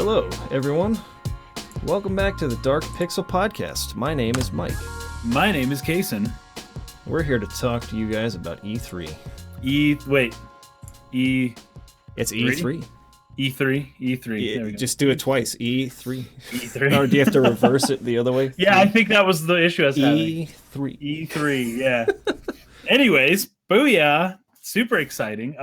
Hello, everyone. Welcome back to the Dark Pixel Podcast. My name is Mike. My name is Kason. We're here to talk to you guys about E3. It's E3. E3. There we go. Just do it twice. E3. E3. Or do you have to reverse it the other way? Yeah, I think that was the issue I was having. E3. E3, yeah. Anyways, booyah. Super exciting.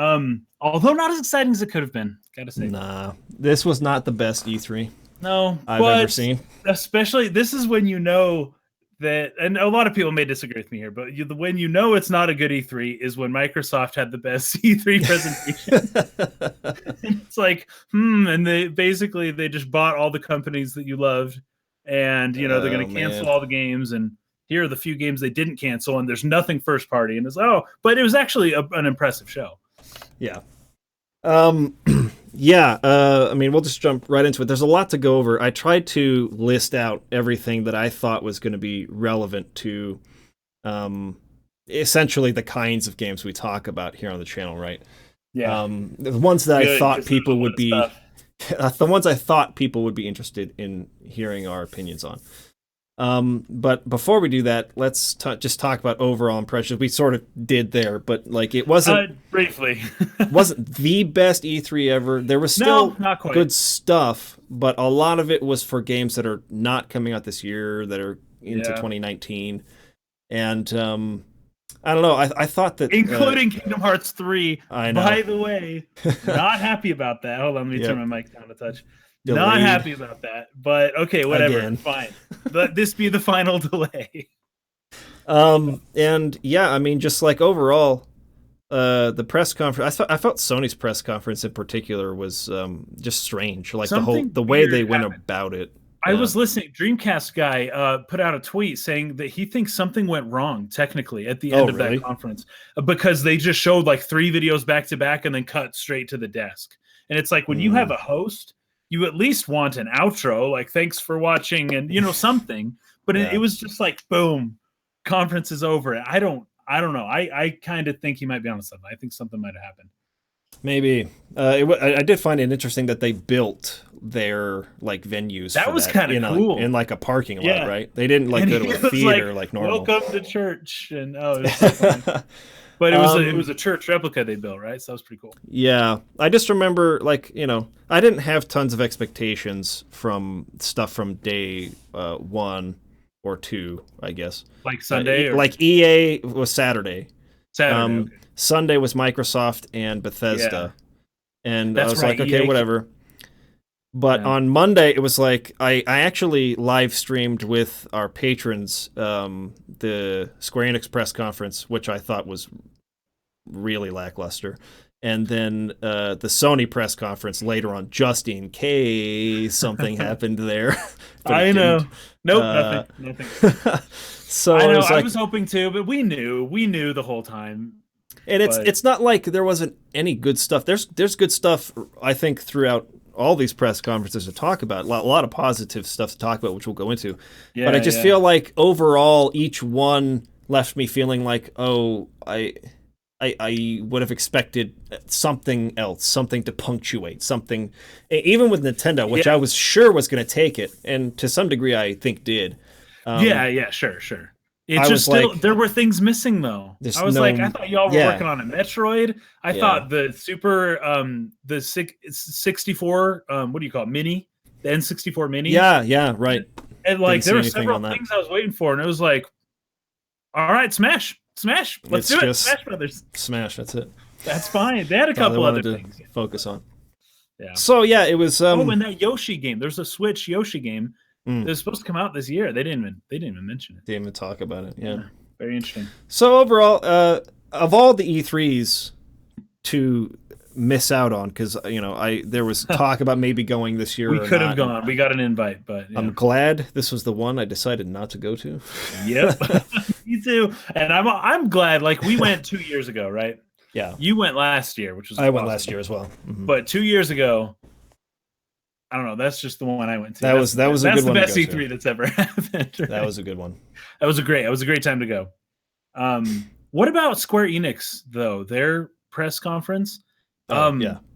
Although not as exciting as it could have been, gotta say. Nah, this was not the best E3 I've ever seen. Especially, this is when you know that, and a lot of people may disagree with me here, but when you know it's not a good E3 is when Microsoft had the best E3 presentation. It's like, and they just bought all the companies that you loved, and they're going to cancel all the games, and here are the few games they didn't cancel, and there's nothing first party, and it's but it was actually an impressive show. Yeah. I mean, we'll just jump right into it. There's a lot to go over. I tried to list out everything that I thought was going to be relevant to essentially the kinds of games we talk about here on the channel, right? Yeah. The ones that I thought people would be the ones I thought people would be interested in hearing our opinions on. But before we do that, let's just talk about overall impressions. We sort of did there, but like it wasn't briefly wasn't the best E3 ever. There was still not quite good stuff, but a lot of it was for games that are not coming out this year, that are into 2019. And I don't know. I thought that including Kingdom Hearts 3. I know. By the way, not happy about that. Hold on, let me turn my mic down a touch. Delayed. Not happy about that, but okay, whatever. Again. Fine. Let this be the final delay. And yeah, I mean, just like overall, the press conference. I felt Sony's press conference in particular was just strange. Like the way they went about it. I was listening. Dreamcast guy put out a tweet saying that he thinks something went wrong technically at the end of that conference because they just showed like 3 videos back to back and then cut straight to the desk. And it's like when you have a host, you at least want an outro, like thanks for watching and something. But it was just like boom, conference is over. I don't know. I kind of think he might be on something. I think something might have happened. Maybe. I did find it interesting that they built their like venues. That was kind of cool in like a parking lot, right? They didn't like go to a theater like normal. Welcome to church, and it was so funny. But it was a church replica they built, right? So that was pretty cool. Yeah, I just remember like I didn't have tons of expectations from stuff from day 1 or 2, I guess. Like Sunday, like EA was Saturday. Okay. Sunday was Microsoft and Bethesda, and I was like, okay, whatever. But on Monday, it was like I actually live streamed with our patrons the Square Enix press conference, which I thought was really lackluster, and then the Sony press conference later on, just in case something happened there. I know. Nope, nothing. So I know. I was hoping to, but we knew the whole time. And it's not like there wasn't any good stuff. There's good stuff, I think, throughout all these press conferences to talk about. A lot of positive stuff to talk about, which we'll go into. Yeah, but I just feel like overall, each one left me feeling like, I would have expected something else, something to punctuate, something. Even with Nintendo, which I was sure was going to take it, and to some degree I think did. Sure. It's just still there were things missing though. I was I thought y'all were working on a Metroid. I thought the Super the 64 what do you call it, mini, the N64 mini. Yeah, right. And like there were several things I was waiting for, and it was like, all right, Smash, let's do it, Smash Brothers, Smash. That's it. That's fine. They had a couple other things to focus on. Yeah. So it was. And that Yoshi game. There's a Switch Yoshi game. It was supposed to come out this year. They didn't even mention it. Didn't even talk about it. Yeah. Very interesting. So overall, of all the E3s to miss out on, because there was talk about maybe going this year. We could have gone. We got an invite, but I'm glad this was the one I decided not to go to. Yep. Me too. And I'm glad. Like we went 2 years ago, right? Yeah. You went last year, which was I went last year as well. Mm-hmm. But 2 years ago, I don't know. That's just the one I went to. That was a good one. That's the best E3 that's ever happened. Right? That was a good one. That was a great time to go. What about Square Enix though? Their press conference.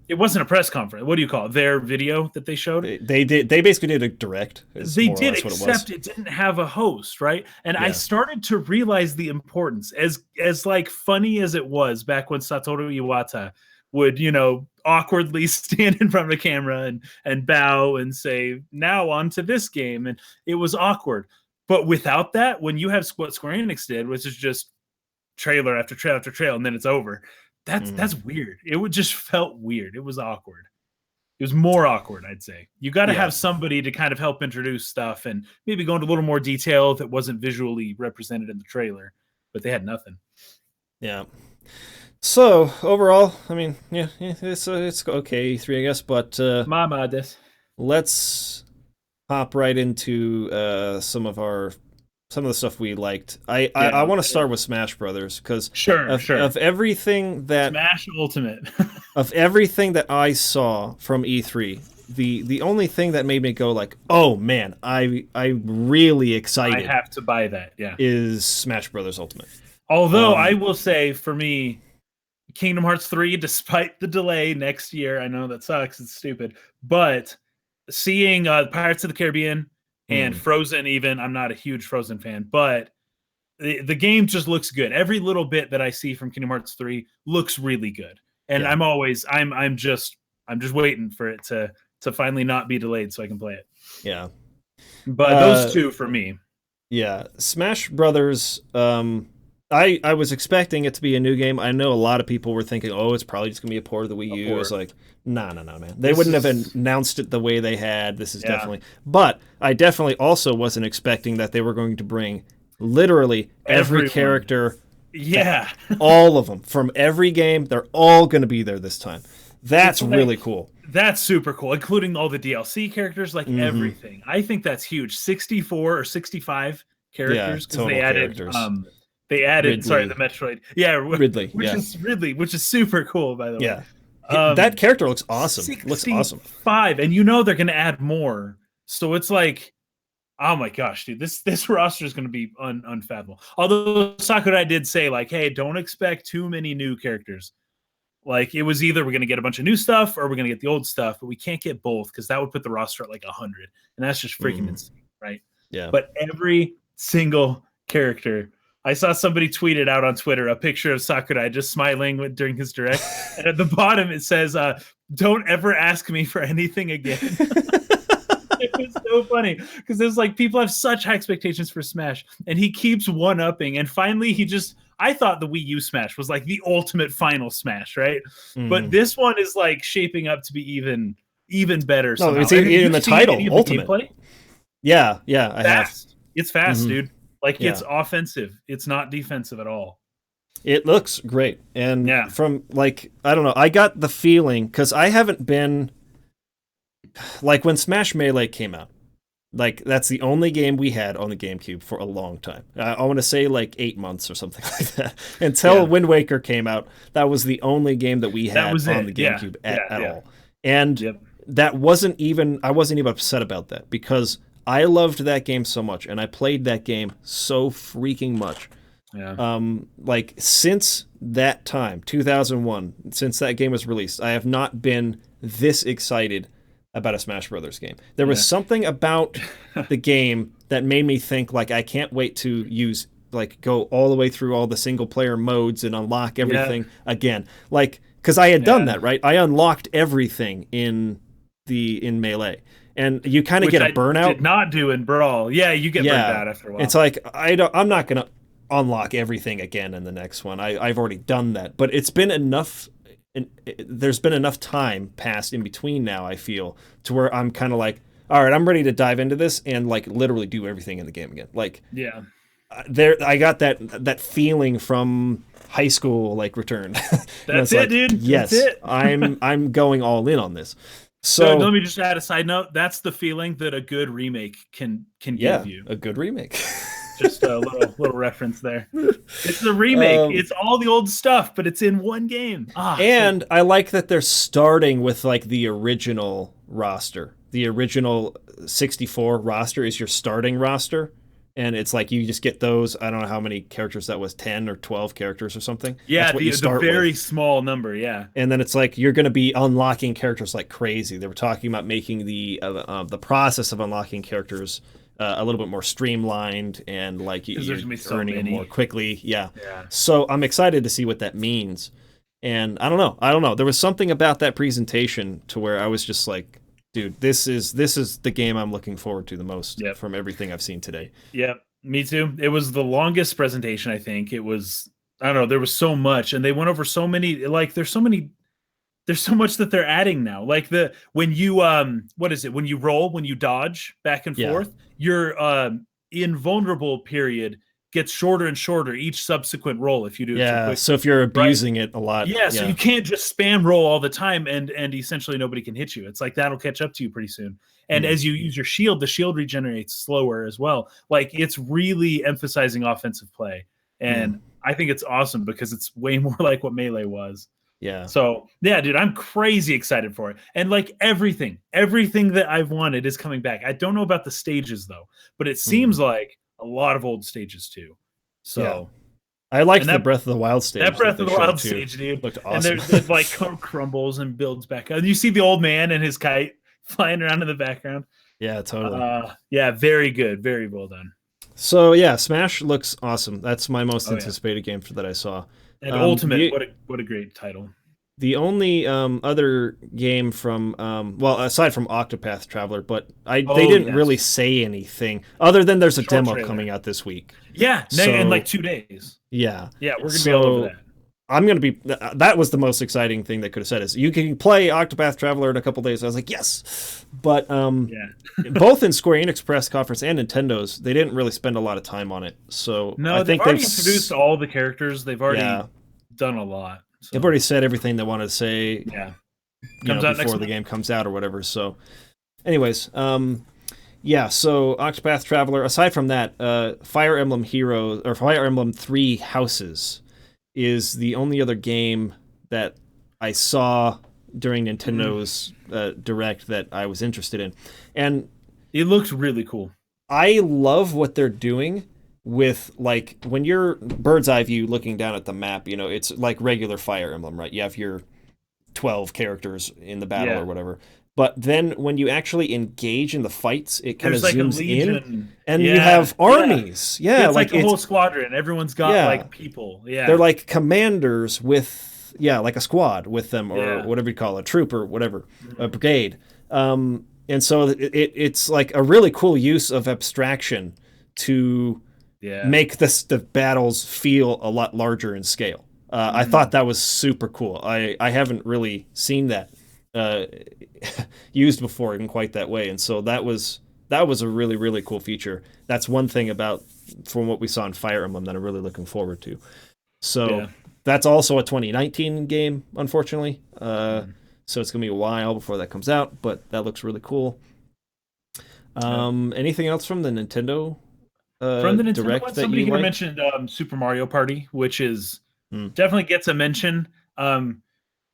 It wasn't a press conference. What do you call it? Their video that they showed? They basically did a direct. They did, except it didn't have a host, right? And I started to realize the importance, as like funny as it was back when Satoru Iwata would, awkwardly stand in front of the camera and bow and say, now on to this game. And it was awkward. But without that, when you have what Square Enix did, which is just trailer after trailer after trailer, and then it's over, that's weird. It would just felt weird. It was awkward. It was more awkward, I'd say. You got to have somebody to kind of help introduce stuff and maybe go into a little more detail that wasn't visually represented in the trailer, but they had nothing. Yeah. So overall, I mean, it's okay, E3, I guess, but let's hop right into some of the stuff we liked. I want to start with Smash Brothers because of everything that Smash Ultimate of everything that I saw from E3, the only thing that made me go like, oh man, I'm really excited. I have to buy that. Yeah, is Smash Brothers Ultimate. Although I will say, for me, Kingdom Hearts 3, despite the delay next year, I know that sucks. It's stupid, but seeing Pirates of the Caribbean and Frozen, even, I'm not a huge Frozen fan, but the game just looks good. Every little bit that I see from Kingdom Hearts 3 looks really good, and I'm just waiting for it to finally not be delayed so I can play it. Yeah, but those two for me. Yeah, Smash Brothers. I was expecting it to be a new game. I know a lot of people were thinking, oh, it's probably just gonna be a port of the Wii U. It's like, no, man. They wouldn't have announced it the way they had. This is definitely. But I definitely also wasn't expecting that they were going to bring literally every character. Yeah. All of them from every game. They're all going to be there this time. That's really cool. That's super cool, including all the DLC characters, like everything. I think that's huge. 64 or 65 characters because they added characters. They added, Ridley. The Metroid. Yeah, Ridley. Which is super cool, by the way. Yeah. That character looks awesome. Looks awesome. 5, and they're going to add more. So it's like, oh my gosh, dude, this roster is going to be unfathomable. Although Sakurai did say, like, hey, don't expect too many new characters. Like, it was either we're going to get a bunch of new stuff or we're going to get the old stuff, but we can't get both because that would put the roster at like 100. And that's just freaking insane, right? Yeah. But every single character, I saw somebody tweet it out on Twitter, a picture of Sakurai just smiling during his direct. And at the bottom, it says, don't ever ask me for anything again. It was so funny because there's like people have such high expectations for Smash, and he keeps one-upping. And finally, I thought the Wii U Smash was like the ultimate final Smash, right? But this one is like shaping up to be even better. No, it's even the title, Ultimate. Yeah, I have. It's fast, dude. Like, it's offensive. It's not defensive at all. It looks great. And from, like, I don't know, I got the feeling, because I haven't been, like, when Smash Melee came out, like, that's the only game we had on the GameCube for a long time. I want to say, like, 8 months or something like that. Until Wind Waker came out, that was the only game that we had on the GameCube at all. And that wasn't even, I wasn't even upset about that, because I loved that game so much, and I played that game so freaking much. Yeah. Like, since that time, 2001, since that game was released, I have not been this excited about a Smash Brothers game. There was something about the game that made me think, like, I can't wait to go all the way through all the single-player modes and unlock everything again. Like, because I had done that, right? I unlocked everything in Melee. And you kind of get a burnout. Did not do in Brawl. Yeah, you get burnt out after a while. It's like I'm not gonna unlock everything again in the next one. I've already done that. But it's been enough. There's been enough time passed in between now, I feel, to where I'm kind of like, all right, I'm ready to dive into this and like literally do everything in the game again. Like, I got that feeling from high school, like, returned. That's it, dude. Yes, that's it. I'm going all in on this. So let me just add a side note. That's the feeling that a good remake can give you. A good remake. Just a little reference there. It's the remake. It's all the old stuff, but it's in one game. And I like that they're starting with like the original roster. The original 64 roster is your starting roster. and it's like you just get those. I don't know how many characters that was, 10 or 12 characters or something. Yeah, That's what you the start very with. small number. Yeah. And then it's like you're going to be unlocking characters like crazy. They were talking about making the process of unlocking characters a little bit more streamlined, and like Because you're there's gonna be so earning them more many. quickly. Yeah. Yeah. So I'm excited to see what that means. And I don't know. I don't know. There was something about that presentation to where I was just like, dude, this is the game I'm looking forward to the most Yep. from everything I've seen today. Yep. Me too. It was the longest presentation, I think. It was, I don't know, there was so much, and they went over so many, like there's so much that they're adding now. Like when you what is it? When you roll, when you dodge back and Yeah. forth, your invulnerable period gets shorter and shorter each subsequent roll if you do it too Yeah. quick. So if you're abusing it a lot, Yeah, so you can't just spam roll all the time and essentially nobody can hit you. It's like that'll catch up to you pretty soon. And as you use your shield, the shield regenerates slower as well. Like it's really emphasizing offensive play. And I think it's awesome because it's way more like what Melee was. Yeah. So yeah, dude, I'm crazy excited for it. And like everything that I've wanted is coming back. I don't know about the stages though, but it seems like a lot of old stages too. So yeah. I liked the Breath of the Wild stage. That Breath of the Wild stage, dude, looked awesome. And it like crumbles and builds back up. And you see the old man and his kite flying around in the background. Yeah, totally. Yeah, very good, very well done. So yeah, Smash looks awesome. That's my most anticipated game that I saw. And Ultimate, what a great title. The only other game from well, aside from Octopath Traveler, but they didn't really say anything other than there's a demo coming out this week. Yeah, in like 2 days. Yeah, we're gonna be all over that. I'm gonna be. That was the most exciting thing they could have said is you can play Octopath Traveler in a couple days. I was like, yes, but both in Square Enix press conference and Nintendo's, they didn't really spend a lot of time on it. So no, I think they've already introduced all the characters. They've already done a lot. So. They've already said everything they wanted to say. Yeah, before the game comes out or whatever. So, anyways, yeah. So Octopath Traveler. Aside from that, Fire Emblem Heroes or Fire Emblem Three Houses is the only other game that I saw during Nintendo's Direct that I was interested in, and it looks really cool. I love what they're doing with, like, when you're bird's eye view looking down at the map, you know, it's like regular Fire Emblem, right? You have your 12 characters in the battle or whatever. But then when you actually engage in the fights, it kind of zooms in, and you have armies. Yeah, it's like a whole squadron. Everyone's got like people. Yeah, they're like commanders with like a squad with them, or whatever you call it, a troop or whatever, a brigade. And so it's like a really cool use of abstraction to make the battles feel a lot larger in scale. I thought that was super cool. I haven't really seen that used before in quite that way, and so that was a really, really cool feature. That's one thing from what we saw in Fire Emblem that I'm really looking forward to. So that's also a 2019 game, unfortunately. So it's gonna be a while before that comes out, but that looks really cool. Anything else from the Nintendo? From the Nintendo Direct one, that somebody you here like? mentioned Super Mario Party, which is definitely gets a mention.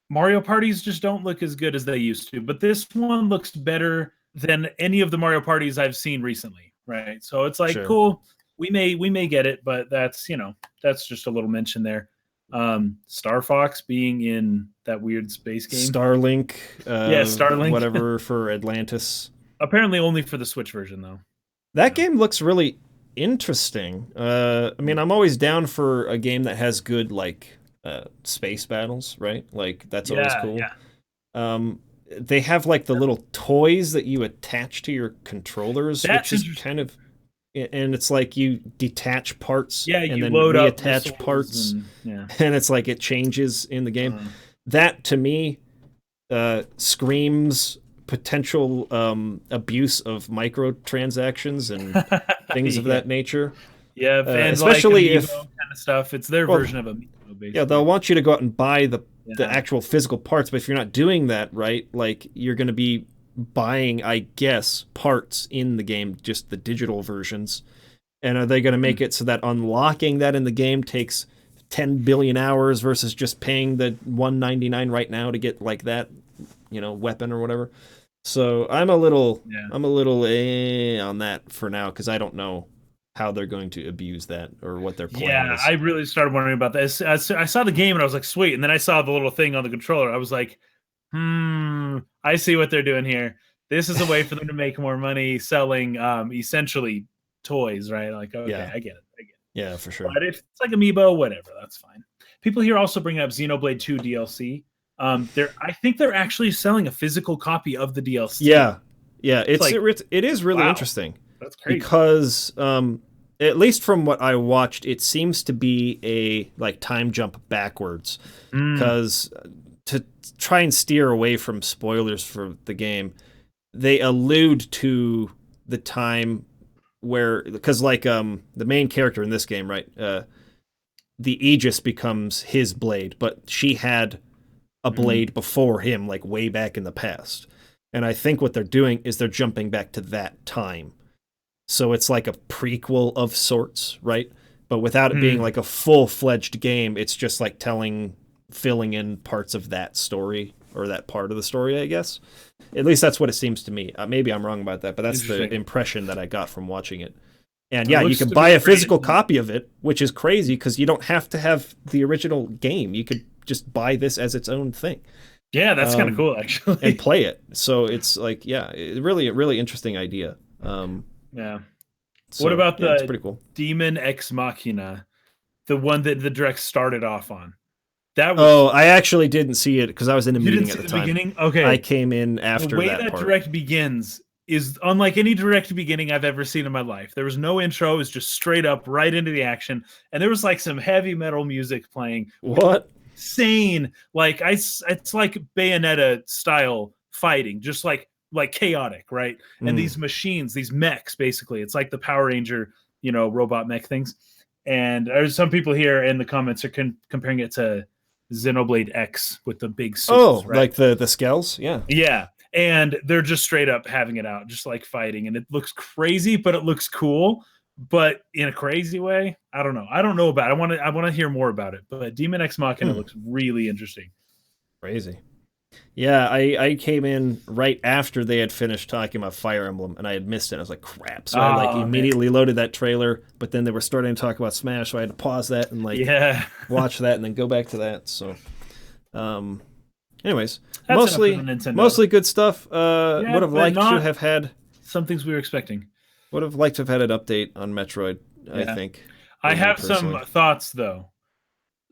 Mario parties just don't look as good as they used to, but this one looks better than any of the Mario parties I've seen recently, right? So it's like, cool, we may get it, but that's just a little mention there. Star Fox being in that weird space game. Starlink. Starlink. Whatever for Atlantis. Apparently only for the Switch version, though. That game looks really interesting. I mean, I'm always down for a game that has good, like, space battles, right? Like, that's always cool. Yeah. They have, like, the little toys that you attach to your controllers, which is kind of... And it's like you detach parts and then reattach parts. And it's like it changes in the game. That, to me, screams potential abuse of microtransactions and things of that nature. Yeah, especially like if kind of stuff. It's their version of Amiibo, basically. Yeah, they'll want you to go out and buy the actual physical parts, but if you're not doing that, right, like you're going to be buying, I guess, parts in the game, just the digital versions. And are they going to make it so that unlocking that in the game takes 10 billion hours versus just paying the $199 right now to get like that, weapon or whatever? So I'm a little on that for now because I don't know how they're going to abuse that or what their plan Yeah, is. I really started wondering about this. I saw the game and I was like, sweet. And then I saw the little thing on the controller. I was like, I see what they're doing here. This is a way for them to make more money selling essentially toys, right? Like, okay, Yeah. I get it. I get it. Yeah, for sure. But if it's like Amiibo, whatever, that's fine. People here also bring up Xenoblade 2 DLC. I think they're actually selling a physical copy of the DLC. Yeah. Yeah, It's like, it is really wow, interesting. that's crazy. Because at least from what I watched, it seems to be a like time jump backwards. Because to try and steer away from spoilers for the game, they allude to the time where, because like the main character in this game, right, the Aegis becomes his blade, but she had a blade before him, like way back in the past. And I think what they're doing is they're jumping back to that time. So it's like a prequel of sorts, right? But without it being like a full-fledged game, it's just like filling in parts of that story, or that part of the story, I guess. At least that's what it seems to me. Maybe I'm wrong about that, but that's the impression that I got from watching it. And yeah, you can buy a physical copy of it, which is crazy because you don't have to have the original game. You could just buy this as its own thing. Yeah, that's kind of cool, actually. And play it. So it's like, yeah, really interesting idea. Yeah. So, what about it's pretty cool. Demon Ex Machina, the one that the direct started off on? That was, I actually didn't see it because I was in a meeting at the time. Beginning? Okay, I came in after the way that part. direct begins is unlike any direct beginning I've ever seen in my life. There was no intro; it was just straight up right into the action, and there was like some heavy metal music playing. What? Insane! Like it's like Bayonetta style fighting, just like chaotic, right? And these machines, these mechs, basically, it's like the Power Ranger, robot mech things. And there's some people here in the comments are comparing it to Xenoblade X with the big suits, right? Like the Skells? Yeah. Yeah. And they're just straight up having it out, just like fighting. And it looks crazy, but it looks cool. But in a crazy way, I don't know. I don't know about it. I want to hear more about it. But Demon Ex Machina looks really interesting. Crazy. Yeah, I came in right after they had finished talking about Fire Emblem, and I had missed it. I was like, crap. So I immediately loaded that trailer, but then they were starting to talk about Smash, so I had to pause that and watch that and then go back to that. So, anyways, mostly good stuff. Would have liked to have had some things we were expecting. Would have liked to have had an update on Metroid, I think. I have some thoughts, though.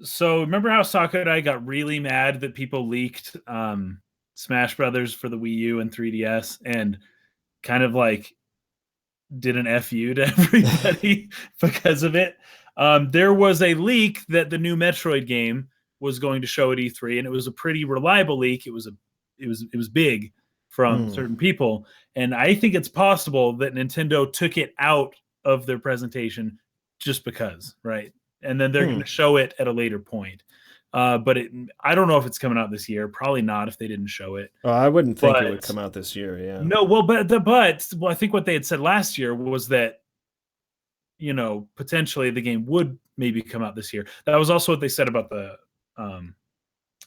So remember how Sakurai got really mad that people leaked Smash Brothers for the Wii U and 3DS and kind of like did an FU to everybody because of it? There was a leak that the new Metroid game was going to show at E3, and it was a pretty reliable leak. It was big from certain people, and I think it's possible that Nintendo took it out of their presentation just because, right? And then they're going to show it at a later point. But I don't know if it's coming out this year. Probably not if they didn't show it. Oh, I wouldn't think it would come out this year. Yeah. No, well, but I think what they had said last year was that, potentially the game would maybe come out this year. That was also what they said about the,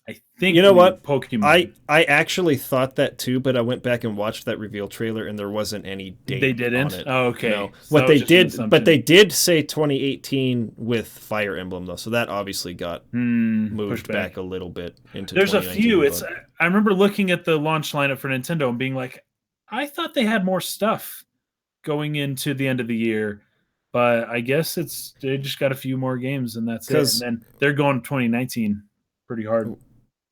I think, what, Pokemon. I actually thought that too, but I went back and watched that reveal trailer, and there wasn't any date. They didn't. On it. Oh, okay. No. So what they did, but they did say 2018 with Fire Emblem though, so that obviously got moved back a little bit into. There's a few. I remember looking at the launch lineup for Nintendo and being like, I thought they had more stuff going into the end of the year, but I guess they just got a few more games and that's it. And then they're going 2019 pretty hard.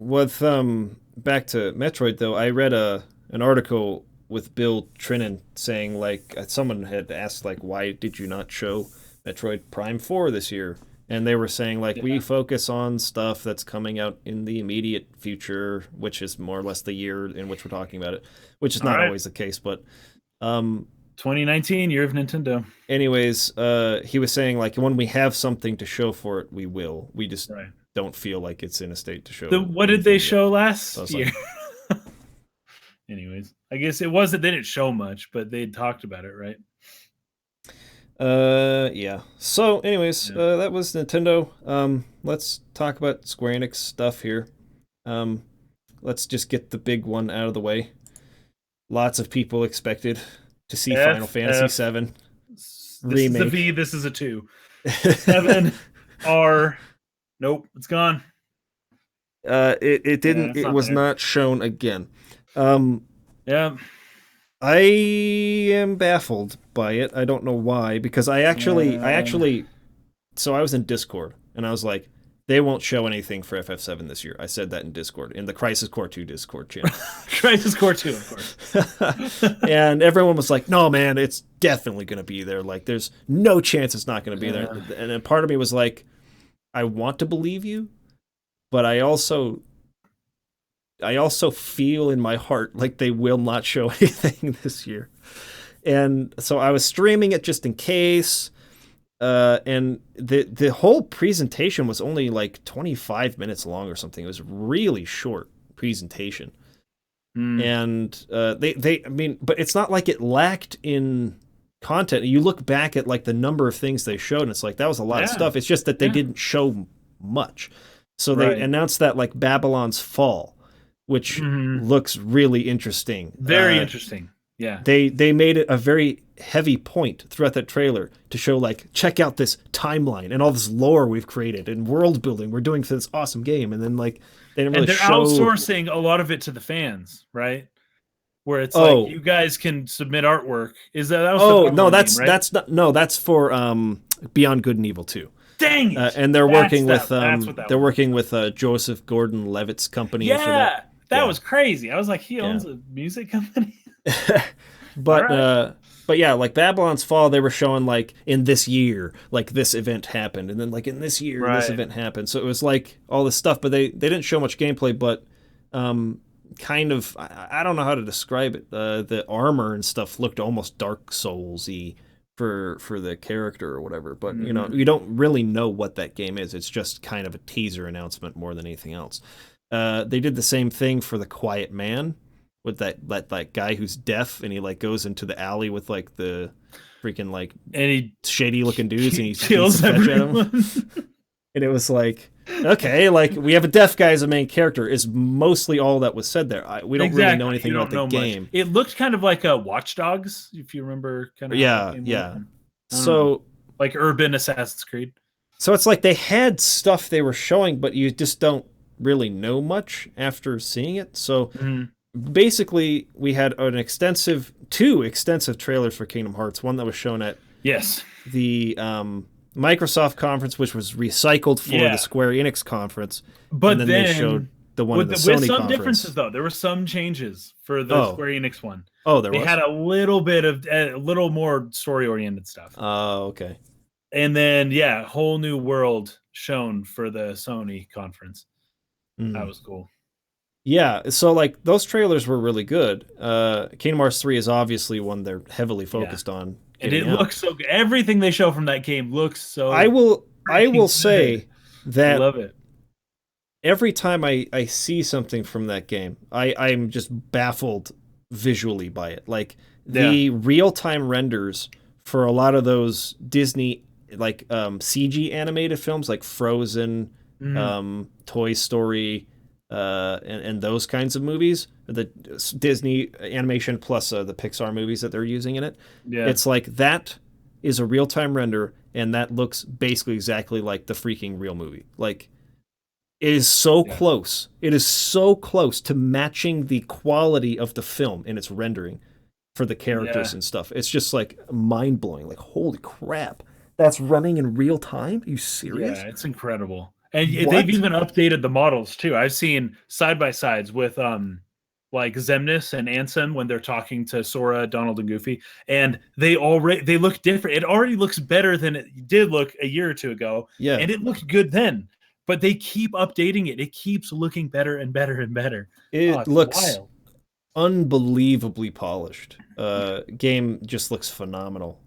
With back to Metroid though, I read an article with Bill Trinan saying like someone had asked like, why did you not show Metroid Prime 4 this year? And they were saying like, we focus on stuff that's coming out in the immediate future, which is more or less the year in which we're talking about it, which is not always the case, but 2019, year of Nintendo. Anyways, he was saying like, when we have something to show for it, we will. We just don't feel like it's in a state to show. What did they show last year? Anyways, I guess it wasn't. They didn't show much, but they talked about it, right? Yeah. So, anyways, that was Nintendo. Let's talk about Square Enix stuff here. Let's just get the big one out of the way. Lots of people expected to see Final Fantasy VII. This is a V. This is a 2. 7 R. Nope, it's gone. It didn't. It was not shown again. Yeah. I am baffled by it. I don't know why, because I actually, so I was in Discord and I was like, they won't show anything for FF7 this year. I said that in Discord, in the Crisis Core 2 Discord channel. Crisis Core 2, of course. And everyone was like, no, man, it's definitely going to be there. Like, there's no chance it's not going to be there. And then part of me was like, I want to believe you, but I also feel in my heart like they will not show anything this year. And so I was streaming it just in case. And the whole presentation was only like 25 minutes long or something. It was really short presentation. And I mean, but it's not like it lacked in content. You look back at like the number of things they showed and it's like that was a lot of stuff. It's just that they didn't show much. So they announced that like Babylon's Fall, which looks really interesting. Very interesting. Yeah. They made it a very heavy point throughout that trailer to show like, check out this timeline and all this lore we've created and world building we're doing for this awesome game. And then like they didn't really they're outsourcing a lot of it to the fans, right? Where it's like you guys can submit artwork. Is that was no, that's game, right? That's not that's for Beyond Good and Evil 2. Dang it. And they're working with working with Joseph Gordon-Levitt's company for that. That was crazy. I was like, he owns a music company. But yeah, like Babylon's Fall, they were showing like in this year, like this event happened, and then like in this year, this event happened. So it was like all this stuff, but they didn't show much gameplay, but kind of I don't know how to describe it. The armor and stuff looked almost Dark Souls-y for the character or whatever. But you know, you don't really know what that game is. It's just kind of a teaser announcement more than anything else. They did the same thing for The Quiet Man, with that guy who's deaf and he like goes into the alley with like the freaking like shady looking dudes and he kills everyone. And it was like, okay, like we have a deaf guy as a main character is mostly all that was said there. We don't really know anything about the game. Much. It looked kind of like a Watch Dogs, if you remember. Kind of yeah. So like urban Assassin's Creed. So it's like they had stuff they were showing, but you just don't really know much after seeing it. So. Basically, we had two extensive trailers for Kingdom Hearts. One that was shown at the Microsoft conference, which was recycled for the Square Enix conference. But then they showed the one at the Sony conference. With some differences, though. There were some changes for the Square Enix one. Oh, they had a little more story-oriented stuff. Oh, okay. And then, whole new world shown for the Sony conference. That was cool. Yeah, so like those trailers were really good. Kingdom Hearts 3 is obviously one they're heavily focused on. And it looks so good. Everything they show from that game looks so I will say that I love it. Every time I see something from that game, I'm just baffled visually by it. Like the real-time renders for a lot of those Disney like CG animated films like Frozen, Toy Story, and those kinds of movies, the Disney animation plus the Pixar movies that they're using in it. Yeah. It's like that is a real-time render, and that looks basically exactly like the freaking real movie. Like, it is so close. It is so close to matching the quality of the film in its rendering for the characters and stuff. It's just like mind-blowing. Like, holy crap. That's running in real time? Are you serious? Yeah, it's incredible. And they've even updated the models too. I've seen side-by-sides with like Xemnas and Ansem when they're talking to Sora, Donald, and Goofy, and they look different. It already looks better than it did look a year or two ago. Yeah. And it looked good then. But they keep updating it. It keeps looking better and better and better. It looks unbelievably polished. Game just looks phenomenal.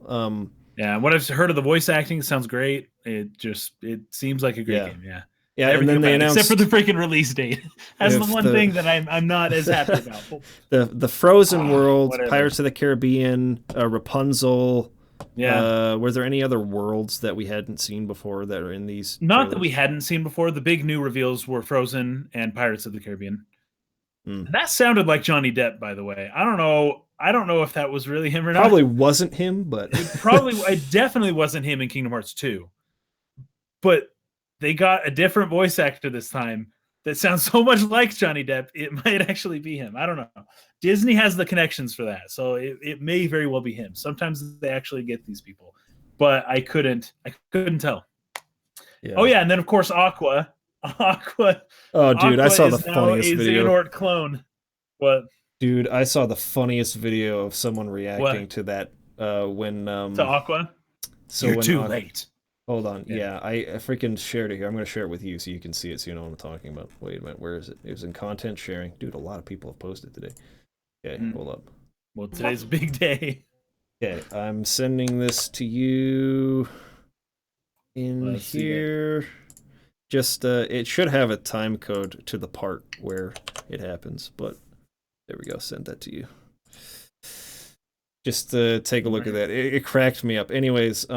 Yeah, what I've heard of the voice acting, it sounds great. It seems like a great game. Yeah, and then they announced, except for the freaking release date. That's the one thing that I'm not as happy about. The Frozen world, Pirates of the Caribbean, Rapunzel. Yeah. Were there any other worlds that we hadn't seen before that are in these? Not that we hadn't seen before. The big new reveals were Frozen and Pirates of the Caribbean. And that sounded like Johnny Depp, by the way. I don't know. I don't know if that was really him or not. Probably wasn't him, but it definitely wasn't him in Kingdom Hearts 2. But they got a different voice actor this time that sounds so much like Johnny Depp, it might actually be him. I don't know. Disney has the connections for that, so it may very well be him. Sometimes they actually get these people, but I couldn't tell. Yeah. Oh yeah, and then of course Aqua. Oh dude, Aqua I saw the funniest video. Xehanort clone. What? Dude, I saw the funniest video of someone reacting to that when to Aqua. So you're too late. Hold on. Yeah, I freaking shared it here. I'm going to share it with you so you can see it so you know what I'm talking about. Wait a minute. Where is it? It was in content sharing. Dude, a lot of people have posted today. Okay, hold up. Well, today's a big day. Okay, I'm sending this to you in here. Just, it should have a time code to the part where it happens, but there we go. Send that to you. Just take a look at that. It cracked me up. Anyways,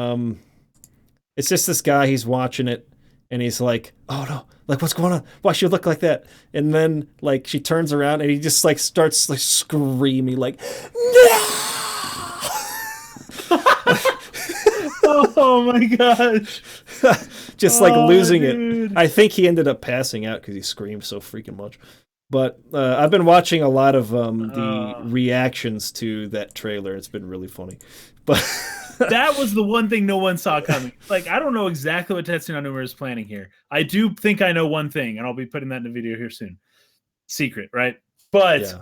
it's just this guy, he's watching it, and he's like, oh no, like, what's going on? Why should you look like that? And then, like, she turns around, and he just, like, starts, like, screaming, like, no! Oh my gosh. Just, like, losing it. I think he ended up passing out because he screamed so freaking much. But I've been watching a lot of the reactions to that trailer. It's been really funny. But that was the one thing no one saw coming. Like, I don't know exactly what Tetsuya Nomura is planning here. I do think I know one thing, and I'll be putting that in a video here soon. Secret, right? But yeah.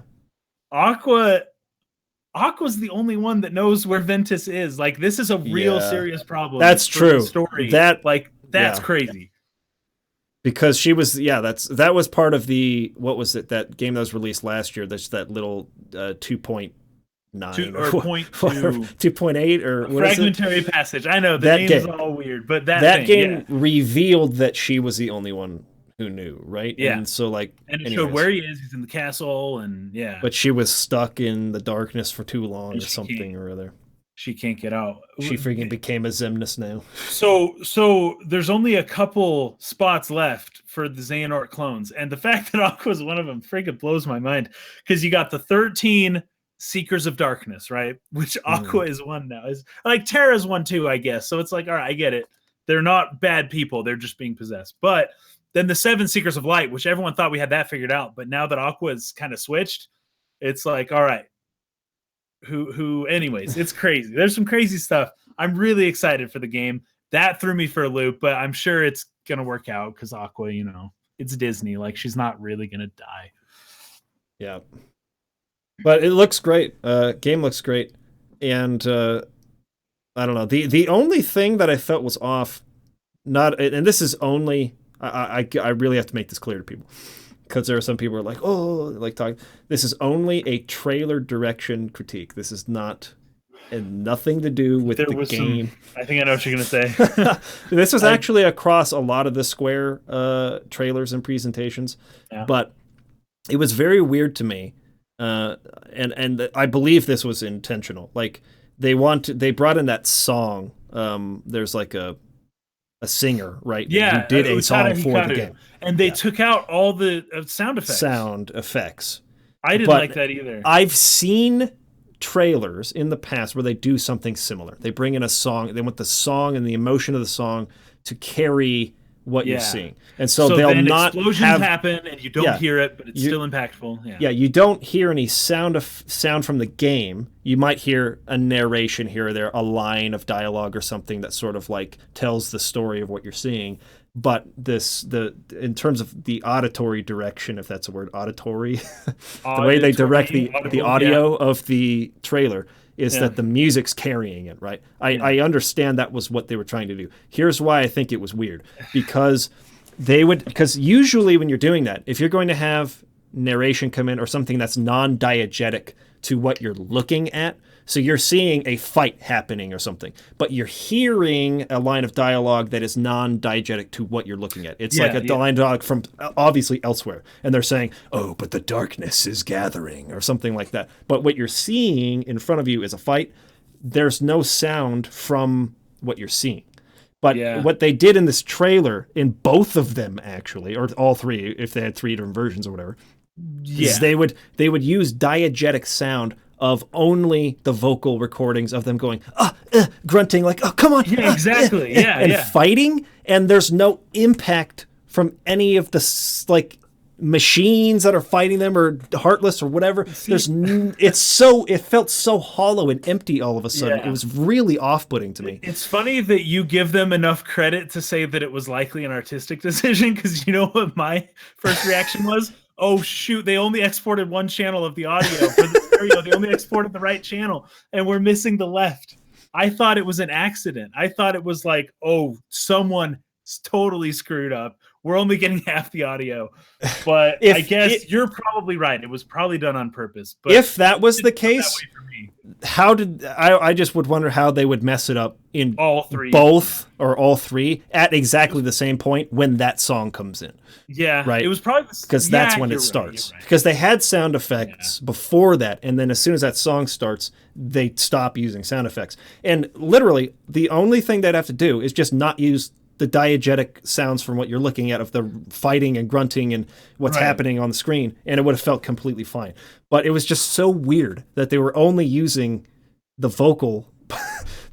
Aqua's the only one that knows where Ventus is. Like, this is a real serious problem. That's true. Story. That's crazy. Because she was, that was part of the, what was it, that game that was released last year, that's that little 2.9 or 2.8 or what fragmentary is it? Passage. I know, the name is all weird, but that game revealed that she was the only one who knew, right? Yeah. And so, like, and it showed where he is. He's in the castle, and But she was stuck in the darkness for too long or something or other. She can't get out. She freaking became a Xemnas now. So there's only a couple spots left for the Xehanort clones, and the fact that Aqua's one of them freaking blows my mind, because you got the 13 Seekers of Darkness, right? Which Aqua is one now. Is like Terra's one too, I guess. So it's like, all right, I get it. They're not bad people. They're just being possessed. But then the 7 Seekers of Light, which everyone thought we had that figured out, but now that Aqua's kind of switched, it's like, all right. Anyways, it's crazy. There's some crazy stuff. I'm really excited for the game. That threw me for a loop, but I'm sure it's going to work out because Aqua, it's Disney. Like, she's not really going to die. Yeah. But it looks great. Game looks great. And I don't know. The only thing that I felt was off, and this is only, I really have to make this clear to people. Because there are some people who are like, oh, like talking. This is only a trailer direction critique. This is not, and nothing to do with the game. I think I know what you're going to say. This was actually across a lot of the Square trailers and presentations, but it was very weird to me, and I believe this was intentional. Like, they brought in that song. There's like a singer, right? Yeah, who did a song for the game. And they took out all the sound effects. I didn't like that either. I've seen trailers in the past where they do something similar. They bring in a song. They want the song and the emotion of the song to carry what you're seeing. And so they'll then not explosions happen and you don't hear it, but it's still impactful. Yeah, you don't hear any sound from the game. You might hear a narration here or there, a line of dialogue or something that sort of like tells the story of what you're seeing. But in terms of the auditory direction, if that's a word, auditory, the way they direct the audio of the trailer is that the music's carrying it, right? I understand that was what they were trying to do. Here's why I think it was weird. Because usually when you're doing that, if you're going to have narration come in or something that's non-diegetic to what you're looking at, so you're seeing a fight happening or something, but you're hearing a line of dialogue that is non-diegetic to what you're looking at. It's like a line of dialogue from obviously elsewhere. And they're saying, oh, but the darkness is gathering or something like that. But what you're seeing in front of you is a fight. There's no sound from what you're seeing. But what they did in this trailer, in both of them actually, or all three, if they had 3 different versions or whatever, is they would use diegetic sound of only the vocal recordings of them going grunting like, oh come on, yeah, exactly, yeah, and yeah, fighting, and there's no impact from any of the like machines that are fighting them or heartless or whatever. It felt so hollow and empty all of a sudden. yeah. It was really off-putting to me. It's funny that you give them enough credit to say that it was likely an artistic decision, because you know what my first reaction was? Oh shoot, they only exported one channel of the audio for the stereo. They only exported the right channel and we're missing the left. I thought it was an accident. I thought it was like, oh, someone totally screwed up. We're only getting half the audio. But I guess you're probably right. It was probably done on purpose. But if that was the case, how did I just would wonder how they would mess it up in all three, both or all three at exactly the same point when that song comes in. Yeah, right. It was probably because that's when it starts. Right. Because they had sound effects before that, and then as soon as that song starts, they stop using sound effects. And literally, the only thing they'd have to do is just not use the diegetic sounds from what you're looking at of the fighting and grunting and what's happening on the screen, and it would have felt completely fine. But it was just so weird that they were only using the vocal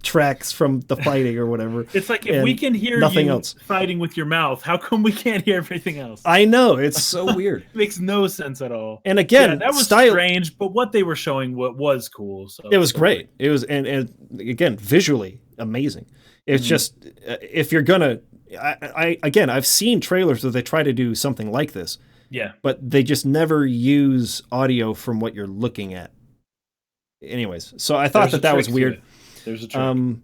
tracks from the fighting or whatever. It's like, if we can hear nothing you else fighting with your mouth, how come we can't hear everything else? I know, it's so weird. It makes no sense at all. And again, that was strange, but what they were showing was cool. So it was great. It was, and again, visually amazing. It's just if you're gonna, I've seen trailers where they try to do something like this. Yeah, but they just never use audio from what you're looking at. Anyways, so I thought that was weird. There's a trick.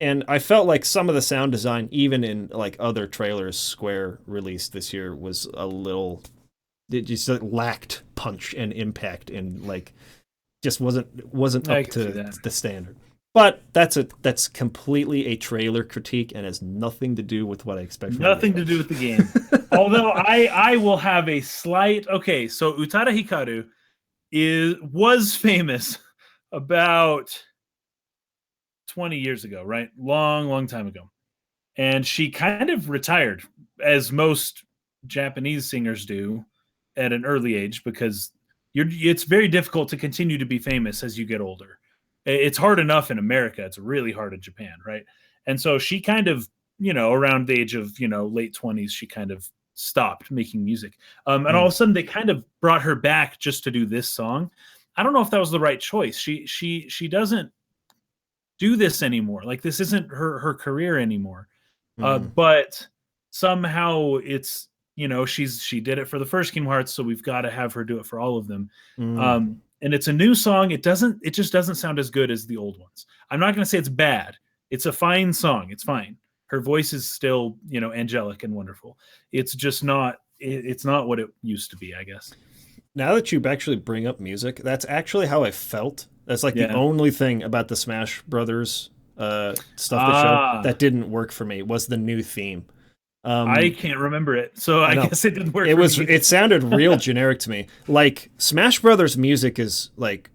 And I felt like some of the sound design, even in like other trailers Square released this year, was a little, it just lacked punch and impact, and like just wasn't up to the standard. But that's completely a trailer critique and has nothing to do with what I expect from Nothing to do with the game. Although I will have a slight, okay, so Utada Hikaru was famous about 20 years ago, right? Long time ago. And she kind of retired, as most Japanese singers do, at an early age, because it's very difficult to continue to be famous as you get older. It's hard enough in America. It's really hard in Japan, right? And so she kind of, around the age of, late 20s, she kind of stopped making music. And all of a sudden they kind of brought her back just to do this song. I don't know if that was the right choice. She doesn't do this anymore. Like, this isn't her career anymore. But somehow it's, she did it for the first Kingdom Hearts, so we've got to have her do it for all of them. And it's a new song. It just doesn't sound as good as the old ones. I'm not going to say it's bad. It's a fine song. It's fine. Her voice is still, angelic and wonderful. It's just not, it's not what it used to be, I guess. Now that you actually bring up music, that's actually how I felt. That's like the only thing about the Smash Brothers stuff they showed that didn't work for me was the new theme. I can't remember it, so I guess it didn't work. It sounded real generic to me. Like, Smash Brothers music is like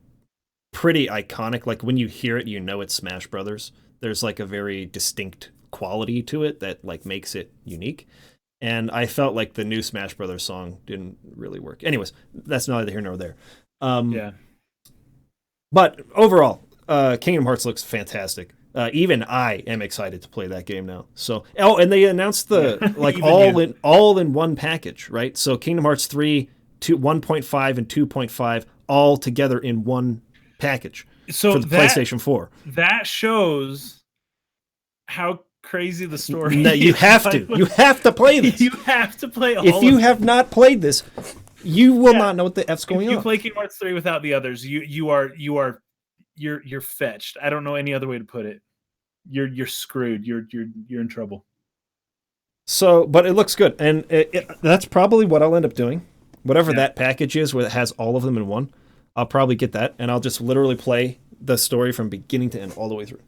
pretty iconic. Like, when you hear it, it's Smash Brothers. There's like a very distinct quality to it that like makes it unique. And I felt like the new Smash Brothers song didn't really work. Anyways, that's neither here nor there. But overall, Kingdom Hearts looks fantastic. Even I am excited to play that game now. So, and they announced the like all in one package, right? So Kingdom Hearts 3, 1.5 and 2.5 all together in one package for the PlayStation 4. That shows how crazy the story is. You have to play this. You have to play all If you have not played this, you will not know what the F's going on. If you play Kingdom Hearts 3 without the others, you're fetched. I don't know any other way to put it. You're screwed. You're in trouble. So, but it looks good, and that's probably what I'll end up doing. Whatever that package is, where it has all of them in one, I'll probably get that, and I'll just literally play the story from beginning to end, all the way through,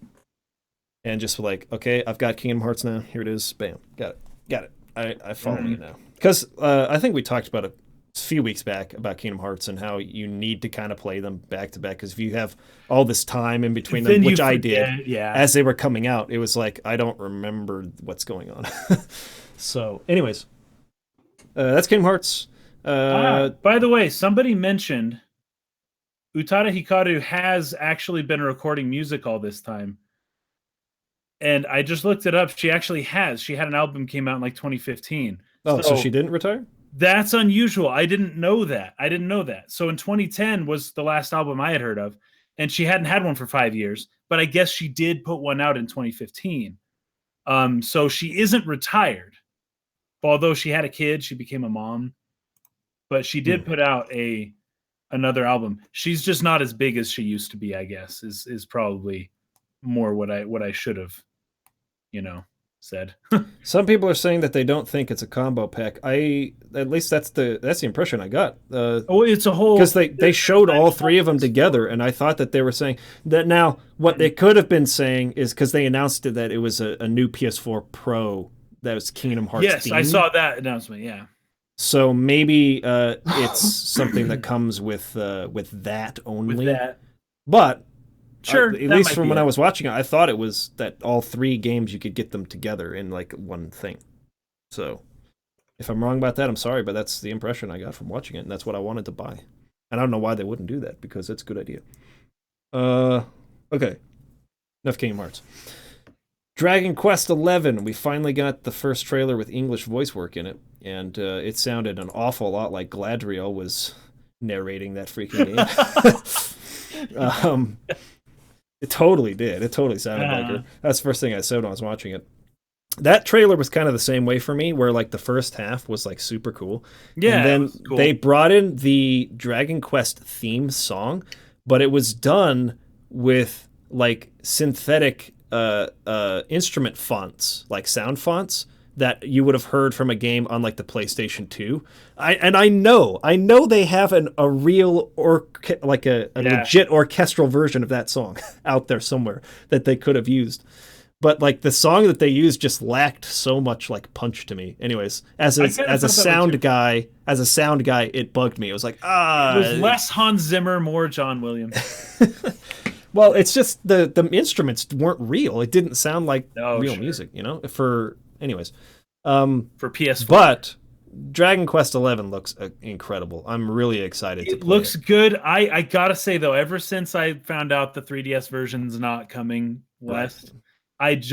and just like, okay, I've got Kingdom Hearts now. Here it is. Bam, got it. I follow you now, because I think we talked about it a few weeks back about Kingdom Hearts and how you need to kind of play them back to back, because if you have all this time in between them, which I did, as they were coming out, it was like I don't remember what's going on. So, anyways, that's Kingdom Hearts. By the way, somebody mentioned Utada Hikaru has actually been recording music all this time. And I just looked it up. She actually has. She had an album came out in like 2015. Oh, so she didn't retire? That's unusual. I didn't know that. So in 2010 was the last album I had heard of, and she hadn't had one for 5 years, but I guess she did put one out in 2015. So she isn't retired. Although she had a kid, she became a mom. But she did put out another album. She's just not as big as she used to be, I guess, is probably more what I should have, said. Some people are saying that they don't think it's a combo pack. At least that's the impression I got. It's a whole, because they showed all three of them together, and I thought that they were saying that. Now what they could have been saying is, because they announced it, that it was a new PS4 Pro that was Kingdom Hearts. Yes, themed. I saw that announcement. Yeah. So maybe it's something that comes with that only. With that. But sure, at least from when I was watching it, I thought it was that all three games you could get them together in like one thing. So if I'm wrong about that, I'm sorry, but that's the impression I got from watching it, and that's what I wanted to buy. And I don't know why they wouldn't do that, because it's a good idea. Okay. Enough Kingdom Hearts. Dragon Quest XI. We finally got the first trailer with English voice work in it, and it sounded an awful lot like Gladriel was narrating that freaking game. It totally did. It totally sounded like her. That's the first thing I said when I was watching it. That trailer was kind of the same way for me, where like the first half was like super cool. Yeah, and then cool. They brought in the Dragon Quest theme song, but it was done with like synthetic instrument fonts, like sound fonts that you would have heard from a game on like the PlayStation 2. I know they have a real legit orchestral version of that song out there somewhere that they could have used. But like the song that they used just lacked so much like punch to me. Anyways, as a sound guy, it bugged me. It was like, it was less Hans Zimmer, more John Williams. Well, it's just the instruments weren't real. It didn't sound like real music, anyways. For PS4. But Dragon Quest XI looks incredible. I'm really excited to play it. It looks good. I gotta say though, ever since I found out the 3DS version's not coming west, right.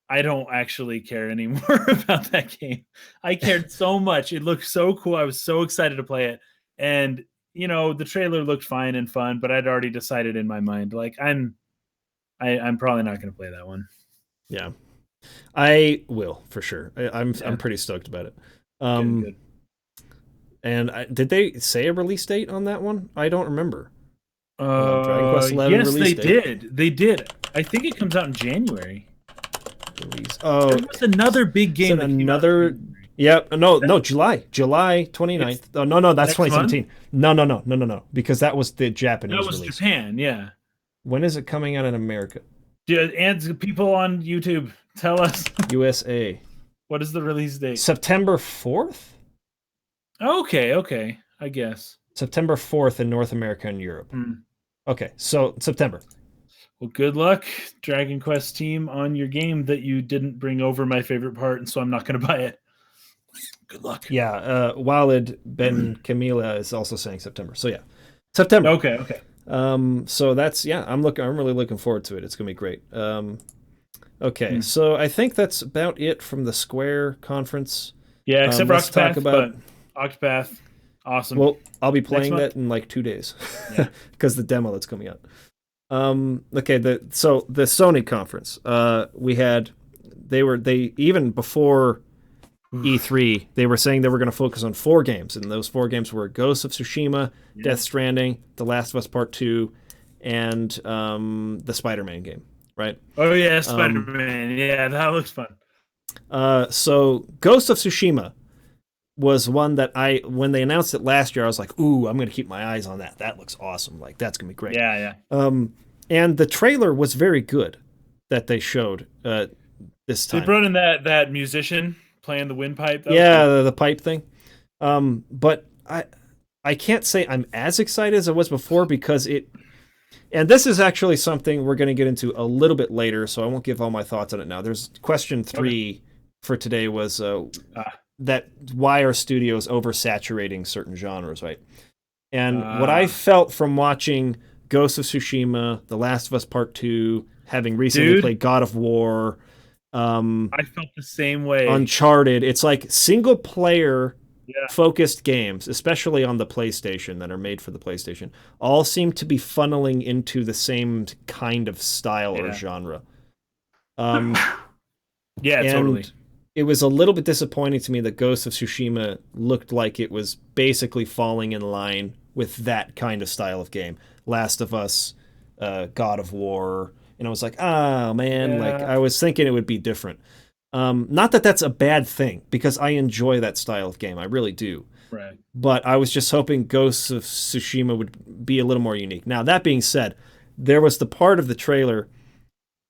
I don't actually care anymore about that game. I cared so much. It looked so cool. I was so excited to play it. And, the trailer looked fine and fun, but I'd already decided in my mind, like, I'm probably not going to play that one. Yeah. I will, for sure. I'm pretty stoked about it. Good. And did they say a release date on that one? I don't remember. Dragon Quest XI yes, they did. They did. I think it comes out in January. Release. Oh, there was another big game. Yeah, no, July 29th. Oh, no, that's 2017. Month? No, because that was the Japanese release. That was Japan, yeah. When is it coming out in America? And people on YouTube, tell us. USA. What is the release date? September 4th? Okay, I guess. September 4th in North America and Europe. Okay, so September. Well, good luck, Dragon Quest team, on your game that you didn't bring over my favorite part, and so I'm not going to buy it. Good luck. Yeah, Walid Ben Camila is also saying September. So yeah, September. Okay. So that's I'm really looking forward to it. It's gonna be great. Okay, so I think that's about it from the Square conference. Yeah, except for Octopath. But Octopath, awesome. Well, I'll be playing that in like 2 days. Yeah, because the demo that's coming out. Okay, the Sony conference. They even before E3, they were saying they were going to focus on 4 games, and those 4 games were Ghost of Tsushima, Death Stranding, The Last of Us Part 2, and the Spider-Man game, right? Oh yeah, Spider-Man. Yeah, that looks fun. So Ghost of Tsushima was one that when they announced it last year, I was like, ooh, I'm going to keep my eyes on that. That looks awesome. Like, that's going to be great. Yeah. And the trailer was very good that they showed this time. They brought in that musician playing the windpipe. The pipe thing. But I can't say I'm as excited as I was before, because and this is actually something we're going to get into a little bit later, so I won't give all my thoughts on it now. There's question 3 for today was that why are studios oversaturating certain genres, right? And what I felt from watching Ghost of Tsushima, The Last of Us Part 2, having recently played God of War, I felt the same way. Uncharted, it's like single player focused games, especially on the PlayStation that are made for the PlayStation, all seem to be funneling into the same kind of style or genre. Yeah, totally. It was a little bit disappointing to me that Ghost of Tsushima looked like it was basically falling in line with that kind of style of game. Last of Us, God of War, and I was like, oh man, like I was thinking it would be different. Not that that's a bad thing, because I enjoy that style of game. I really do. Right. But I was just hoping Ghosts of Tsushima would be a little more unique. Now, that being said, there was the part of the trailer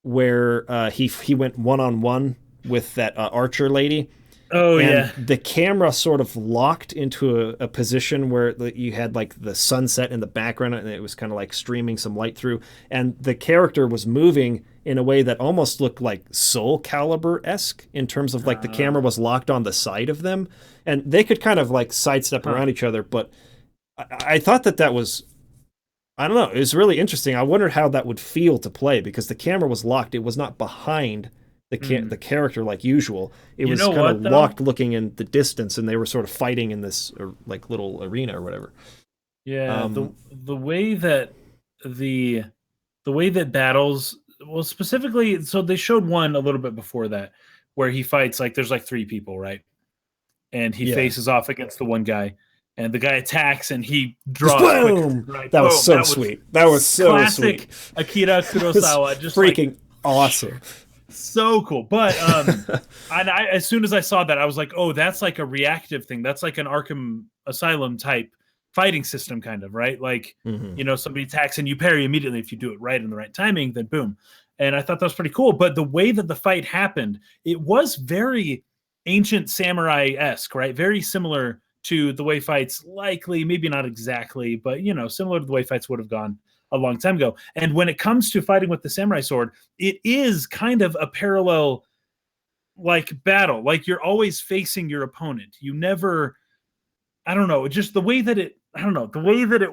where he went one-on-one with that archer lady. Oh, and yeah. The camera sort of locked into a position where you had like the sunset in the background, and it was kind of like streaming some light through. And the character was moving in a way that almost looked like Soul Calibur-esque in terms of like the camera was locked on the side of them. And they could kind of like sidestep around each other. But I thought that was, I don't know, it was really interesting. I wondered how that would feel to play, because the camera was locked. It was not behind the character like usual. It was kind of locked looking in the distance, and they were sort of fighting in this like little arena or whatever. Yeah, the way that the way that battles, well, specifically, so they showed one a little bit before that where he fights, like there's like 3 people, right? And he faces off against the one guy, and the guy attacks, and he draws boom! Quicker, right? That was so sweet. That was so classic sweet. Akira Kurosawa, just freaking awesome. So cool. But and as soon as I saw that, I was like, oh, that's like a reactive thing. That's like an Arkham Asylum type fighting system, kind of, right? Like, you know, somebody attacks and you parry immediately. If you do it right in the right timing, then boom. And I thought that was pretty cool. But the way that the fight happened, it was very ancient samurai-esque, right? Very similar to the way fights likely, maybe not exactly, but, you know, similar to the way fights would have gone a long time ago. And when it comes to fighting with the samurai sword, it is kind of a parallel like battle. Like you're always facing your opponent. You never, I don't know, just the way that it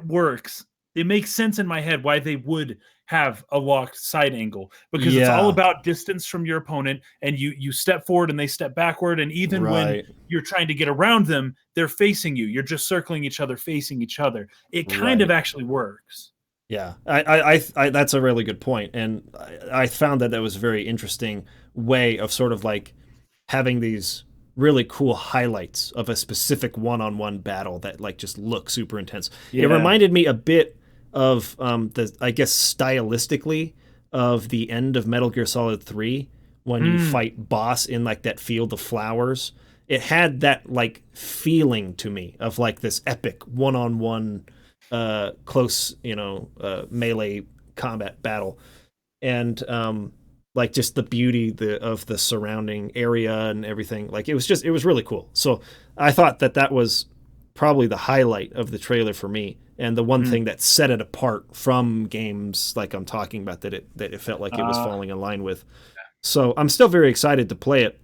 works, it makes sense in my head why they would have a locked side angle, because it's all about distance from your opponent, and you step forward and they step backward, and even when you're trying to get around them, they're facing you. You're just circling each other, facing each other. It kind of actually works. Yeah, I that's a really good point, and I found that was a very interesting way of sort of like having these really cool highlights of a specific one-on-one battle that like just look super intense. It reminded me a bit of I guess stylistically of the end of Metal Gear Solid 3 when you fight Boss in like that field of flowers. It had that like feeling to me of like this epic one-on-one close, melee combat battle, and like just the beauty of the surrounding area and everything. Like it was really cool. So I thought that was probably the highlight of the trailer for me, and the one thing that set it apart from games like I'm talking about that it felt like it was falling in line with. So I'm still very excited to play it.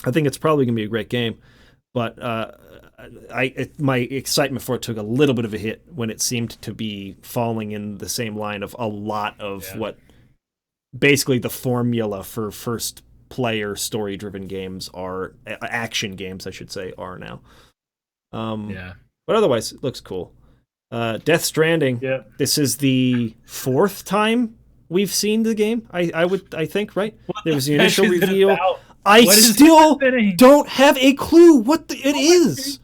I think it's probably gonna be a great game, but my excitement for it took a little bit of a hit when it seemed to be falling in the same line of a lot of what basically the formula for first player story driven games are, action games I should say, are now. But otherwise it looks cool. Death Stranding. This is the 4th time we've seen the game. I think, right? There was the initial reveal. I still don't have a clue what it is.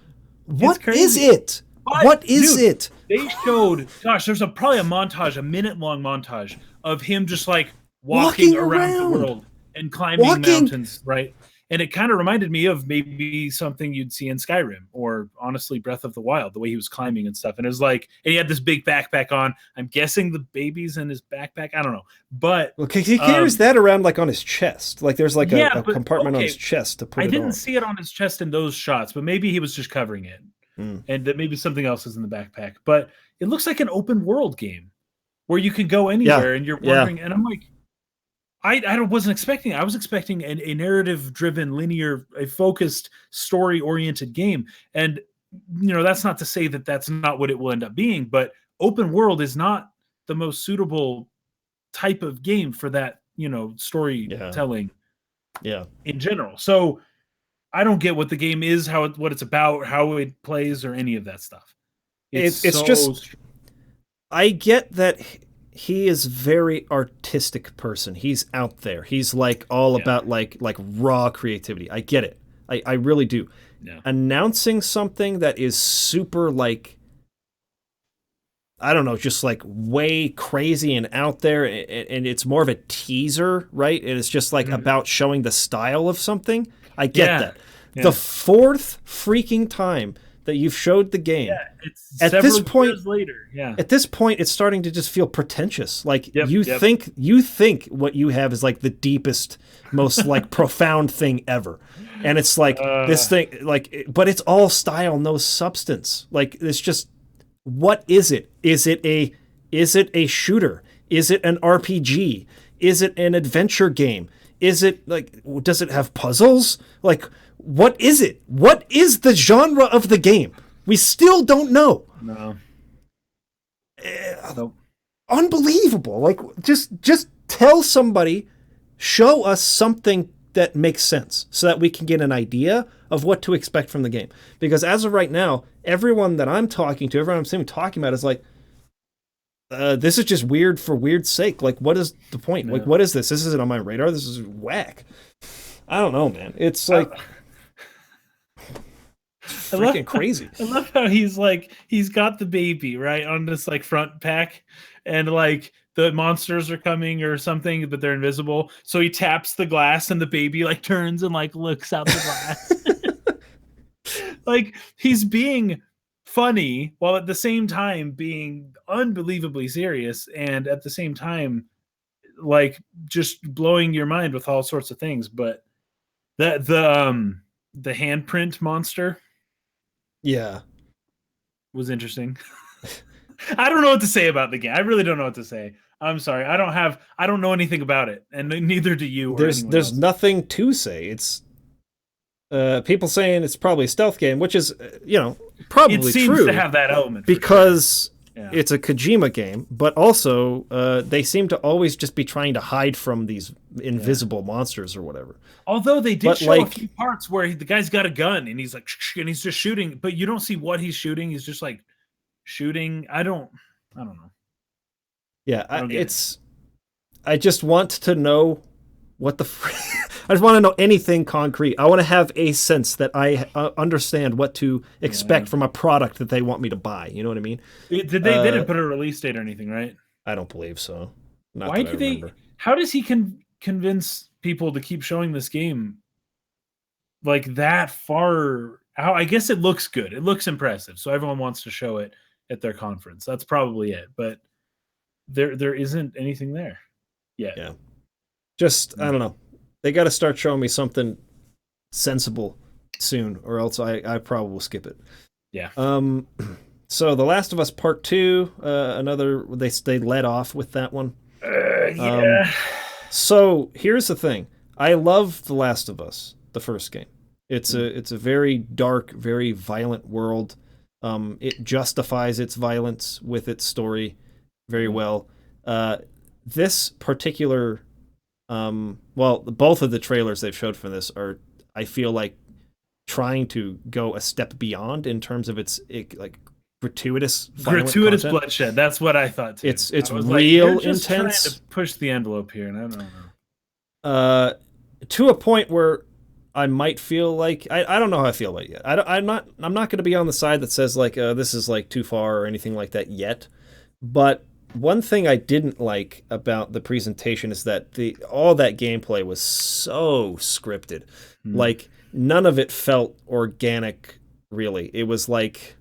What is it? What is it? They showed, gosh, there's probably a montage, a minute-long montage of him just like walking around the world and climbing mountains, right? And it kind of reminded me of maybe something you'd see in Skyrim, or honestly Breath of the Wild, the way he was climbing and stuff. And it was like, and he had this big backpack on. I'm guessing the baby's in his backpack. I don't know. But he carries that around like on his chest. Like there's like a compartment on his chest to put it on. I didn't see it on his chest in those shots, but maybe he was just covering it. And that maybe something else is in the backpack. But it looks like an open world game where you can go anywhere and you're wandering. And I'm like, I wasn't expecting it. I was expecting a narrative-driven, linear, a focused, story-oriented game. And that's not to say that that's not what it will end up being, but open world is not the most suitable type of game for that, storytelling in general. So I don't get what the game is, what it's about, how it plays, or any of that stuff. It's just, I get that he is very artistic person. He's out there. He's like all about like raw creativity. I get it. I really do. Yeah. Announcing something that is super like, I don't know, just like way crazy and out there, and it's more of a teaser, right? And it's just like about showing the style of something. I get that. Yeah. The fourth freaking time that you've showed the game. Yeah, it's at this point years later. Yeah. At this point, it's starting to just feel pretentious. Like you think what you have is like the deepest, most like profound thing ever. And it's like this thing, like, but it's all style, no substance. Like, it's just, what is it? Is it a shooter? Is it an RPG? Is it an adventure game? Is it like, does it have puzzles? Like, what is it? What is the genre of the game? We still don't know. No. Nope. Unbelievable. Like, just tell somebody, show us something that makes sense so that we can get an idea of what to expect from the game. Because as of right now, everyone that I'm talking to, everyone I'm seeing talking about is like, this is just weird for weird's sake. Like, what is the point? Like, what is this? This isn't on my radar. This is whack. I don't know, man. It's like freaking crazy. I love how he's got the baby right on this like front pack, and like the monsters are coming or something, but they're invisible. So he taps the glass and the baby like turns and like looks out the glass. Like, he's being funny while at the same time being unbelievably serious, and at the same time like just blowing your mind with all sorts of things. But the handprint monster was interesting. I don't know what to say about the game. I really don't know what to say. I'm sorry. I don't know anything about it, and neither do you. There's nothing to say. It's people saying it's probably a stealth game, which is probably true. It seems to have that element because it's a Kojima game, but also they seem to always just be trying to hide from these invisible monsters or whatever. Although they did show a few parts where the guy's got a gun and he's like, and he's just shooting, but you don't see what he's shooting. He's just like shooting. I don't know. Yeah, I just want to know what the I just want to know anything concrete. I want to have a sense that I understand what to expect from a product that they want me to buy. You know what I mean? They didn't put a release date or anything, right? I don't believe so. Why do they? How does he convince people to keep showing this game like that far out? I guess it looks good. It looks impressive, so everyone wants to show it at their conference. That's probably it. But there isn't anything there yet. Yeah. Just, I don't know. They got to start showing me something sensible soon, or else I probably will skip it. Yeah. So The Last of Us Part 2, another, they led off with that one. Yeah. So here's the thing. I love The Last of Us, the first game. It's a very dark, very violent world. It justifies its violence with its story very well. This particular both of the trailers they've showed for this are, I feel like, trying to go a step beyond in terms of its like gratuitous content. Bloodshed. That's what I thought too. It's real intense. Trying to push the envelope here, and I don't know. To a point where I might feel like I don't know how I feel about it yet. I'm not going to be on the side that says like this is like too far or anything like that yet, but one thing I didn't like about the presentation is that all that gameplay was so scripted. Like, none of it felt organic, really. It was like,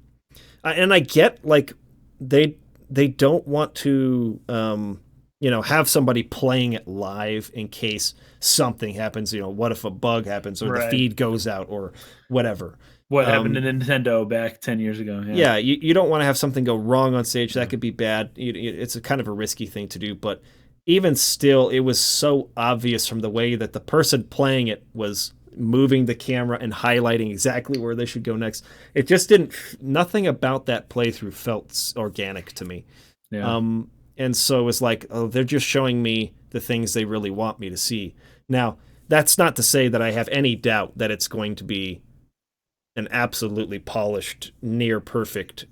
and I get like they don't want to have somebody playing it live in case something happens. What if a bug happens or the feed goes out or whatever. What happened to Nintendo back 10 years ago? Yeah, you don't want to have something go wrong on stage. That could be bad. It's a kind of a risky thing to do. But even still, it was so obvious from the way that the person playing it was moving the camera and highlighting exactly where they should go next. It just didn't. Nothing about that playthrough felt organic to me. Yeah. And so it was like, oh, they're just showing me the things they really want me to see. Now, that's not to say that I have any doubt that it's going to be an absolutely polished, near perfect,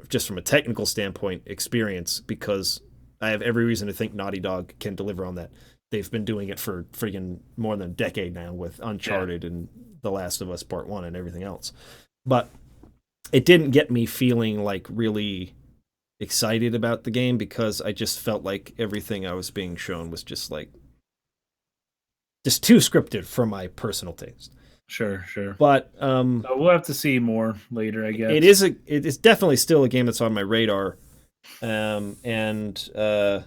just from a technical standpoint, experience, because I have every reason to think Naughty Dog can deliver on that. They've been doing it for freaking more than a decade now with Uncharted and The Last of Us Part 1 and everything else. But it didn't get me feeling like really excited about the game, because I just felt like everything I was being shown was just too scripted for my personal taste. Sure. But so we'll have to see more later, I guess. It is definitely still a game that's on my radar. And I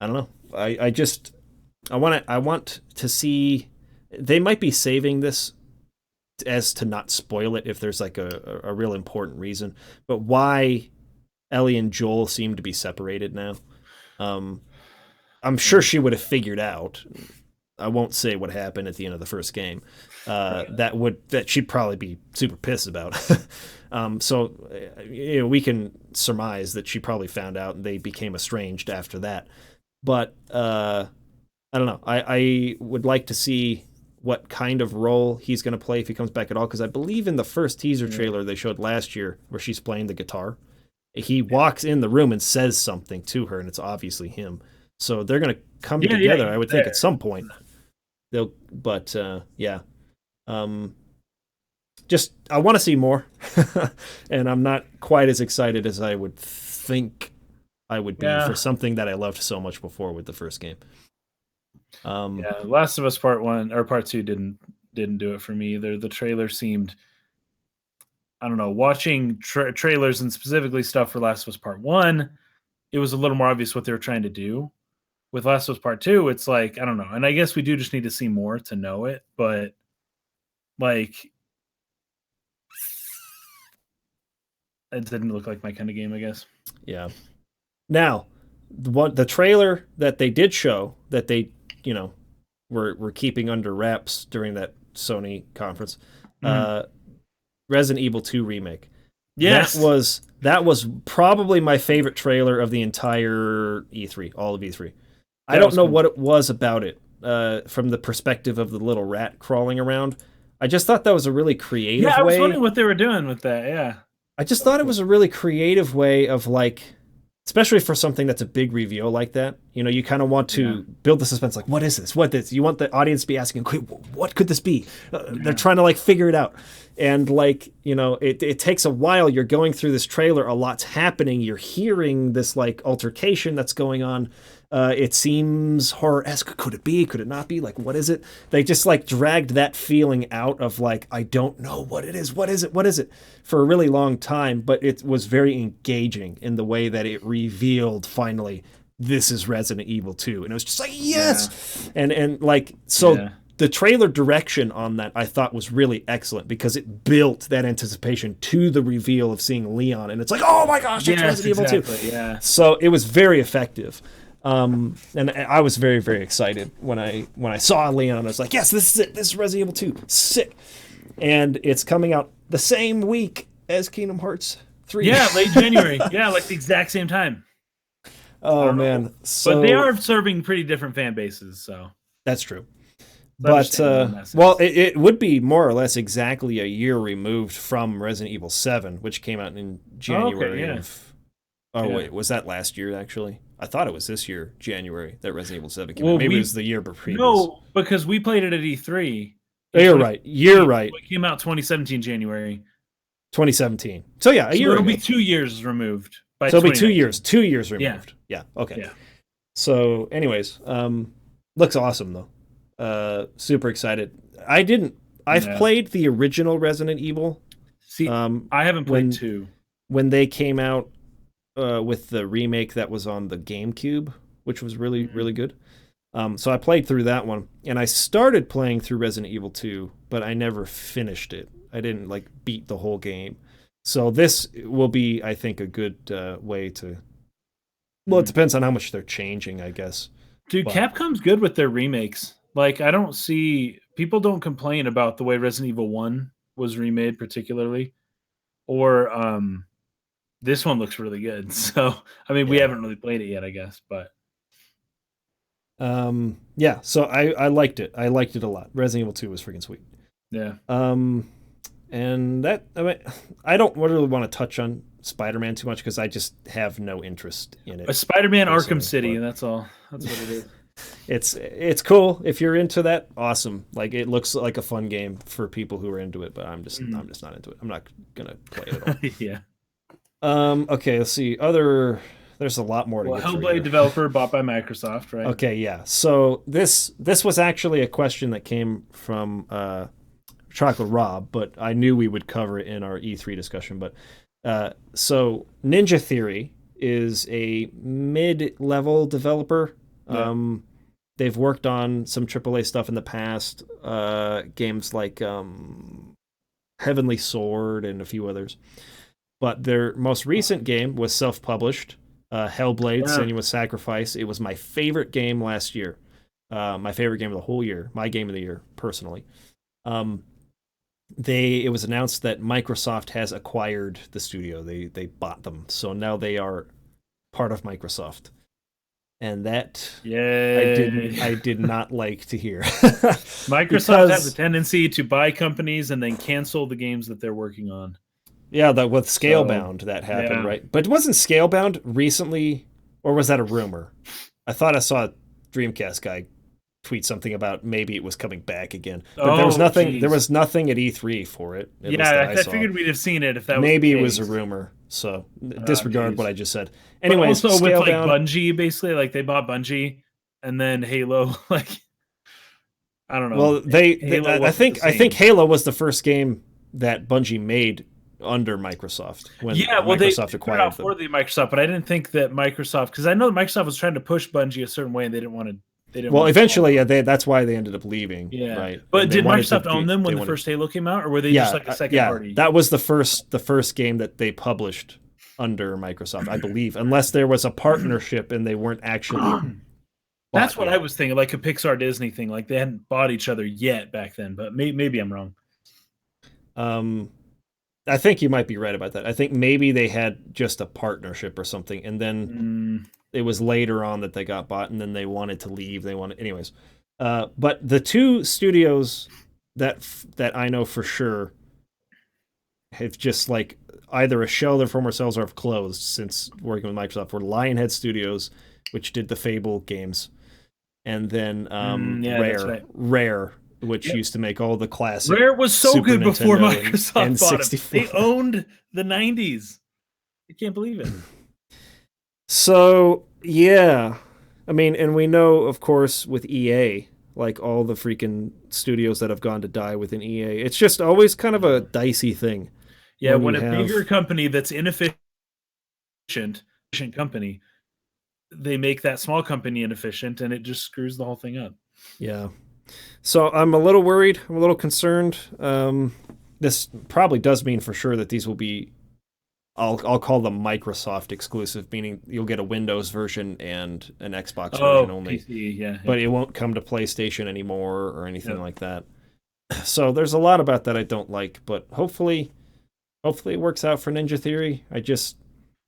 don't know. I want to see. They might be saving this as to not spoil it if there's like a real important reason. But why Ellie and Joel seem to be separated now? I'm sure she would have figured out. I won't say what happened at the end of the first game. That she'd probably be super pissed about. So we can surmise that she probably found out and they became estranged after that. But I don't know. I would like to see what kind of role he's going to play if he comes back at all, because I believe in the first teaser trailer they showed last year where she's playing the guitar, he walks in the room and says something to her, and it's obviously him. So they're going to come together, I would think, at some point. Just I want to see more, and I'm not quite as excited as I would think I would be for something that I loved so much before with the first game. Last of Us Part 1 or Part 2 didn't do it for me either. The trailer seemed, I don't know, watching trailers and specifically stuff for Last of Us Part 1, it was a little more obvious what they were trying to do. With Last of Us Part 2, it's like, I don't know. And I guess we do just need to see more to know it, but like it didn't look like my kind of game, I guess. Yeah. Now, the trailer that they did show that they, were keeping under wraps during that Sony conference, Resident Evil 2 remake. Yes. That was probably my favorite trailer of the entire E3, all of E3. I don't know what it was about it, from the perspective of the little rat crawling around. I just thought that was a really creative way. Yeah, I was wondering what they were doing with that, yeah. I just thought it was a really creative way of, like, especially for something that's a big reveal like that. You kind of want to build the suspense, like, what is this? What is this? You want the audience to be asking, what could this be? They're trying to, like, figure it out. And, like, it takes a while. You're going through this trailer. A lot's happening. You're hearing this, like, altercation that's going on. It seems horror-esque. Could it be? Could it not be? Like, what is it? They just, like, dragged that feeling out of, like, I don't know what it is. What is it? What is it? For a really long time. But it was very engaging in the way that it revealed, finally, this is Resident Evil 2. And it was just like, yes! Yeah. And like, so... Yeah. The trailer direction on that I thought was really excellent, because it built that anticipation to the reveal of seeing Leon, and it's like, oh my gosh, it's Resident Evil 2. Yeah. So it was very effective. And I was very, very excited when I saw Leon. I was like, yes, this is it. This is Resident Evil 2. Sick. And it's coming out the same week as Kingdom Hearts 3. Yeah, late January. Yeah, like the exact same time. Oh, man. So, but they are serving pretty different fan bases, so. That's true. But, it would be more or less exactly a year removed from Resident Evil 7, which came out in January of... Oh, wait, was that last year, actually? I thought it was this year, January, that Resident Evil 7 came out. Maybe it was the year previous. No, because we played it at E3. You're right. You're right. It came out 2017 January. 2017. So, yeah, a year it'll be 2 years removed. So it'll be 2 years. 2 years removed. Yeah, okay. Yeah. So, anyways, looks awesome, though. Super excited. I've played the original Resident Evil. See, I haven't played 2. When they came out with the remake that was on the GameCube, which was really, really good. So I played through that one, and I started playing through Resident Evil 2, but I never finished it. I didn't, like, beat the whole game. So this will be, I think, a good way to... Well, it depends on how much they're changing, I guess. Dude, Capcom's good with their remakes. Like, I don't see people don't complain about the way Resident Evil 1 was remade, particularly, or this one looks really good. So, I mean, we haven't really played it yet, I guess, but yeah. So I liked it. I liked it a lot. Resident Evil 2 was freaking sweet. yeah. And that I don't really want to touch on Spider-Man too much because I just have no interest in it. A Spider-Man Arkham City, and that's all. That's what it is. It's cool if you're into that. Awesome. Like it looks like a fun game for people who are into it, but I'm just not into it. I'm not gonna play it at all. Yeah. Okay, let's see. There's a lot more to get through. Hellblade developer bought by Microsoft, right? Okay, yeah. So this was actually a question that came from Chocolate Rob, but I knew we would cover it in our E3 discussion. But so Ninja Theory is a mid-level developer. Yeah. They've worked on some AAA stuff in the past, games like Heavenly Sword and a few others. But their most recent game was self-published, Hellblade: Senua's Sacrifice. It was my favorite game last year, my favorite game of the whole year, my game of the year, personally. It was announced that Microsoft has acquired the studio. They bought them, so now they are part of Microsoft. And that I did not like to hear. Microsoft has a tendency to buy companies and then cancel the games that they're working on. Yeah, that with Scalebound that happened, right? But wasn't Scalebound recently, or was that a rumor? I thought I saw a Dreamcast guy tweet something about maybe it was coming back again. But there was nothing. Geez. There was nothing at E3 for it. I figured we'd have seen it if that was maybe it was a rumor. So disregard what I just said. Anyways, but also with like Bungie, basically, like they bought Bungie, and then Halo, like I don't know. Well, I think Halo was the first game that Bungie made under Microsoft when Microsoft acquired them. For the Microsoft, but I didn't think that Microsoft, because I know Microsoft was trying to push Bungie a certain way, and they didn't want to. Well, eventually, that's why they ended up leaving. Yeah, right. But did Microsoft own them when the first Halo came out, or were they just like a second party? That was the first game that they published under Microsoft, I believe, unless there was a partnership and they weren't actually. That's what I was thinking, like a Pixar Disney thing. Like they hadn't bought each other yet back then, but maybe I'm wrong. I think you might be right about that. I think maybe they had just a partnership or something, and then it was later on that they got bought, and then they wanted to leave. Anyways. But the two studios that I know for sure have just like either a shell of their former selves or have closed since working with Microsoft were Lionhead Studios, which did the Fable games, and then Rare, which used to make all the classic. Rare was so Super good Nintendo before Microsoft and bought N64. it. They owned the 90s. I can't believe it. So, yeah. I mean, and we know, of course, with EA, like all the freaking studios that have gone to die within EA, it's just always kind of a dicey thing. Yeah, when a bigger company that's inefficient company, they make that small company inefficient, and it just screws the whole thing up. Yeah. So I'm a little worried. I'm a little concerned. This probably does mean for sure that these will be, I'll call them Microsoft exclusive, meaning you'll get a Windows version and an Xbox version only. PC, yeah. But it won't come to PlayStation anymore or anything like that. So there's a lot about that I don't like, but hopefully it works out for Ninja Theory.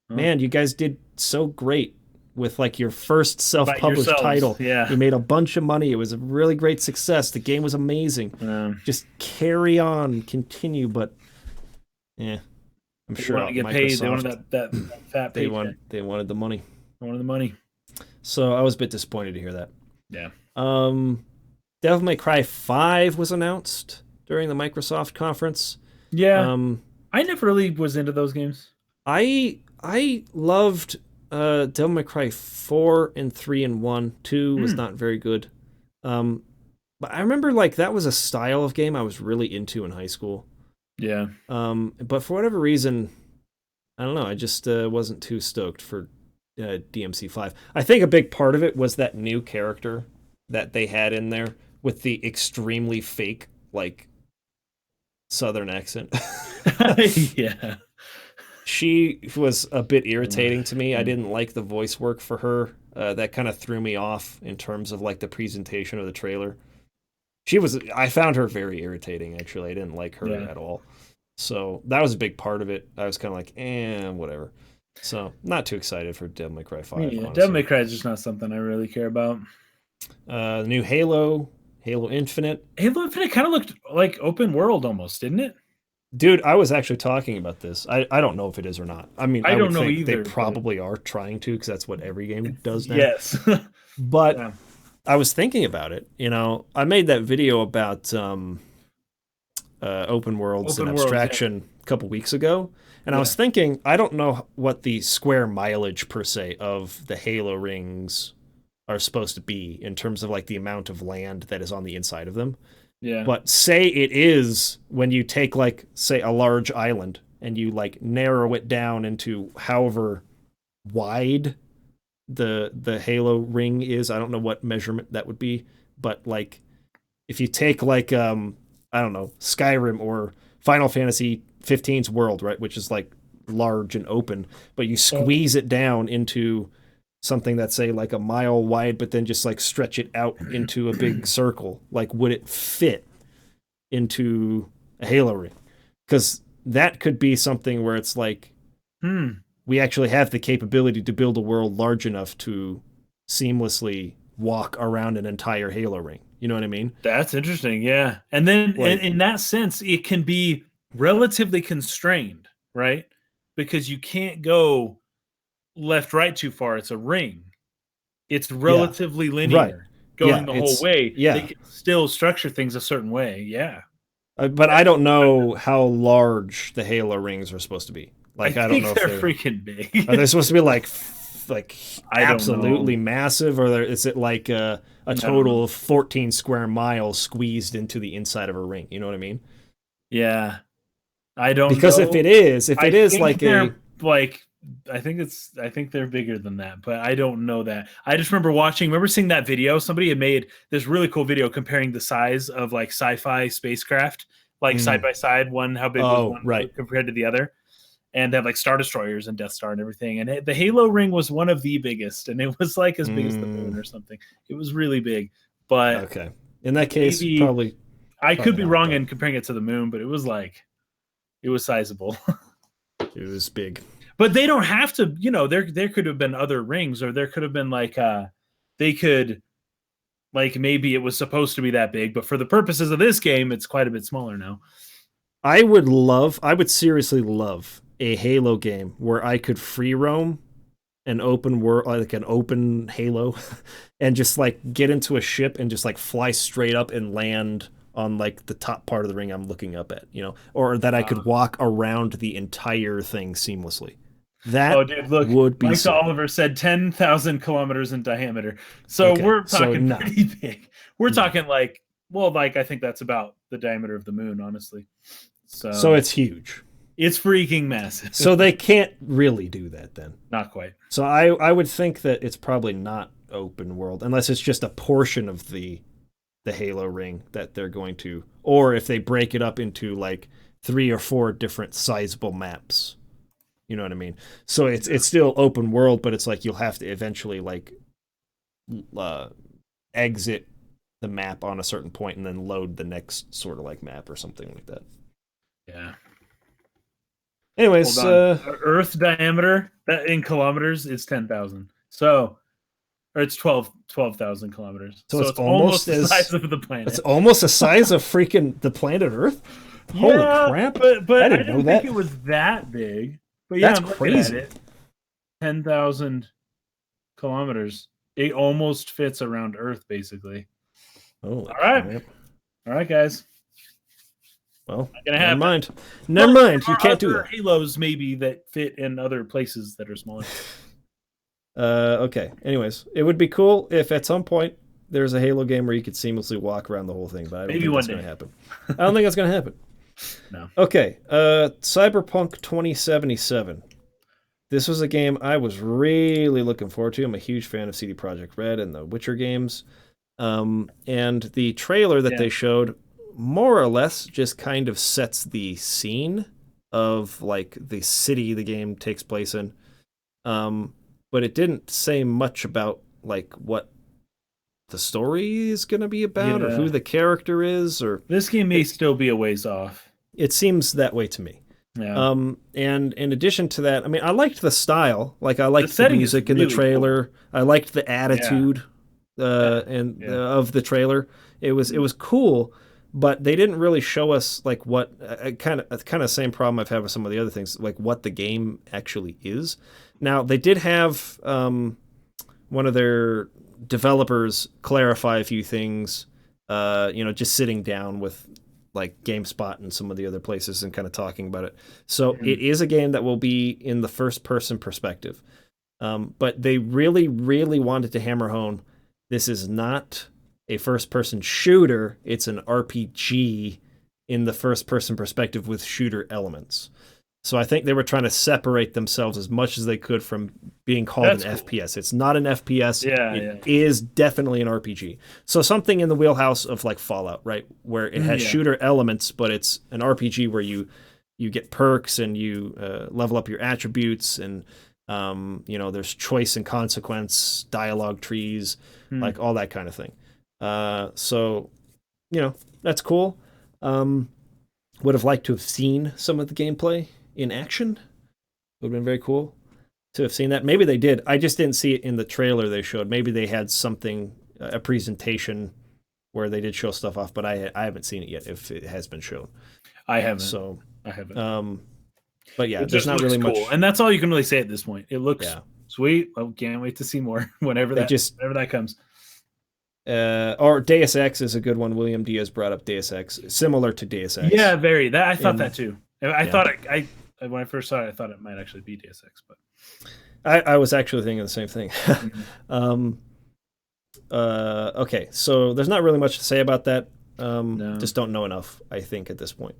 Man, you guys did so great with like your first self-published title. Yeah. You made a bunch of money. It was a really great success. The game was amazing. Just carry on, continue, but yeah. I'm sure they wanted to get paid. They wanted that fat paycheck. They wanted the money. They wanted the money. So I was a bit disappointed to hear that. Yeah. Devil May Cry 5 was announced during the Microsoft conference. Yeah. I never really was into those games. I loved Devil May Cry 4 and 3 and 1. 2 was not very good. But I remember like that was a style of game I was really into in high school. Yeah. But for whatever reason, I don't know, I just wasn't too stoked for DMC5. I think a big part of it was that new character that they had in there with the extremely fake, like, Southern accent. Yeah. She was a bit irritating to me. I didn't like the voice work for her. That kind of threw me off in terms of like the presentation of the trailer. I found her very irritating, actually. I didn't like her Yeah. at all. So that was a big part of it. I was kind of like, whatever. So not too excited for Devil May Cry 5, Yeah, Devil honestly. May Cry is just not something I really care about. The new Halo, Halo Infinite. Halo Infinite kind of looked like open world almost, didn't it? Dude, I was actually talking about this. I don't know if it is or not. I mean, I I would don't know think they either, but probably are trying to because that's what every game does now. yes. But Yeah. I was thinking about it. I made that video about open worlds and Open worlds, yeah. abstraction a couple weeks ago. And I Yeah. was thinking, I don't know what the square mileage per se of the Halo rings are supposed to be in terms of like the amount of land that is on the inside of them. Yeah. But say it is when you take like say a large island and you like narrow it down into however wide the Halo ring is. I don't know what measurement that would be, but like if you take like I don't know, Skyrim or Final Fantasy 15's world, right, which is like large and open, but you squeeze it down into something that's say like a mile wide, but then just like stretch it out into a big circle, like would it fit into a Halo ring? Because that could be something where it's like we actually have the capability to build a world large enough to seamlessly walk around an entire Halo ring. You know what I mean? That's interesting. Yeah. And then Like, in that sense, it can be relatively constrained, right? Because you can't go left, right too far. It's a ring. It's yeah, relatively right. linear Yeah, going the whole way. They yeah. can still structure things a certain way. Yeah. But I don't know how large the Halo rings are supposed to be. I Like, I don't think know if they're they're freaking big. are they supposed to be like I don't absolutely know. massive, or is it like a I don't know. total of 14 square miles squeezed into the inside of a ring? You know what I mean? Yeah. I don't Because know. if I it is think like a they're like I think they're bigger than that, but I don't know that. I just remember seeing that video. Somebody had made this really cool video comparing the size of like sci-fi spacecraft, like side by side, one how big was oh, one right. compared to the other. And they have like Star Destroyers and Death Star and everything. And the Halo ring was one of the biggest, and it was like as big as the moon or something. It was really big, but Okay. In that case, maybe I could probably be not, wrong but in comparing it to the moon, but it was sizable. it was big. But they don't have to, there could have been other rings, or there could have been like they could like maybe it was supposed to be that big, but for the purposes of this game, it's quite a bit smaller now. I would seriously love a Halo game where I could free roam an open world, like an open Halo, and just like get into a ship and just like fly straight up and land on like the top part of the ring I'm looking up at, or that I could walk around the entire thing seamlessly. That Oh, dude, look, would be Mike sick. Oliver said 10,000 kilometers in diameter. So Okay, we're so talking no, pretty big. We're no. talking like, well, like I think that's about the diameter of the moon, honestly. So So it's huge. it's freaking massive. So they can't really do that then. Not quite. So I would think that it's probably not open world unless it's just a portion of the Halo ring that they're going to, or if they break it up into like 3 or 4 different sizable maps. You know what I mean? So it's still open world, but it's like you'll have to eventually like exit the map on a certain point and then load the next sort of like map or something like that. Yeah. Anyways, Earth diameter in kilometers is 10,000. So, or it's 12,000 kilometers. so So it's it's almost the as size of the planet. it's almost the size of freaking the planet Earth. Holy crap! But I didn't know that. think it was that big. But yeah, That's I'm looking at crazy. it. 10,000 kilometers. It almost fits around Earth, basically. Holy All right. crap. All right, guys. Well, Gonna never happen. mind. Never mind. You can't do that. Halos maybe that fit in other places that are smaller. Okay. Anyways, it would be cool if at some point there's a Halo game where you could seamlessly walk around the whole thing, but I don't Maybe think one that's going day. to happen. I don't think that's going to happen. No. Okay. Cyberpunk 2077. This was a game I was really looking forward to. I'm a huge fan of CD Projekt Red and the Witcher games. And the trailer that they showed more or less just kind of sets the scene of like the city the game takes place in. But it didn't say much about like what the story is going to be about, or who the character is, or this game may still be a ways off. It seems that way to me. Yeah. And in addition to that, I mean, I liked the style. Like, I liked the music in the trailer. Cool. I liked the attitude of the trailer. It was cool, but they didn't really show us like what kind of same problem I've had with some of the other things, like what the game actually is. Now, they did have one of their developers clarify a few things. Just sitting down with like GameSpot and some of the other places and kind of talking about it. So it is a game that will be in the first person perspective. But they really, really wanted to hammer home, this is not a first person shooter. It's an RPG in the first person perspective with shooter elements. So I think they were trying to separate themselves as much as they could from being called an FPS. It's not an FPS. It is definitely an RPG. So something in the wheelhouse of like Fallout, right? Where it has shooter elements, but it's an RPG where you get perks and you level up your attributes, and there's choice and consequence, dialogue trees, like all that kind of thing. So that's cool. Would have liked to have seen some of the gameplay in action. Would have been very cool to have seen that. Maybe they did. I just didn't see it in the trailer they showed. Maybe they had something, a presentation where they did show stuff off, but I haven't seen it yet if it has been shown. I haven't. So I haven't. But yeah, there's not really much. And that's all you can really say at this point. It looks sweet. I can't wait to see more whenever that comes. Or Deus Ex is a good one. William Diaz brought up Deus Ex, similar to Deus Ex. Yeah, very. I thought that too. I thought when I first saw it, I thought it might actually be Deus Ex, but I was actually thinking the same thing. Okay, so there's not really much to say about that. No. Just don't know enough, I think, at this point.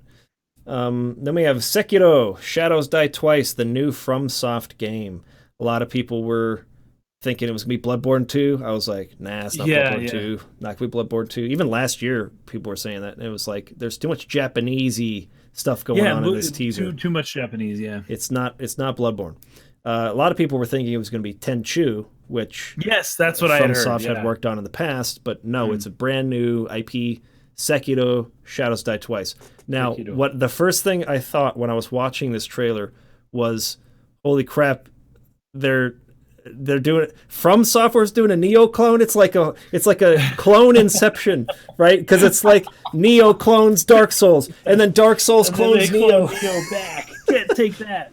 Then we have Sekiro: Shadows Die Twice, the new FromSoft game. A lot of people were thinking it was going to be Bloodborne 2. I was like, nah, it's not Bloodborne 2. Not going to be Bloodborne 2. Even last year, people were saying that. And it was like, there's too much Japanese-y stuff going on in this teaser. Too much Japanese, It's not Bloodborne. A lot of people were thinking it was going to be Tenchu, which that's what I heard. FromSoft had worked on in the past, but no, it's a brand new IP. Sekiro: Shadows Die Twice. Now, what the first thing I thought when I was watching this trailer was, holy crap, they're doing From Software's doing a Neo clone. It's like a clone Inception, right? Because it's like Neo clones Dark Souls, and then Dark Souls clones Neo. Neo back. Can't take that.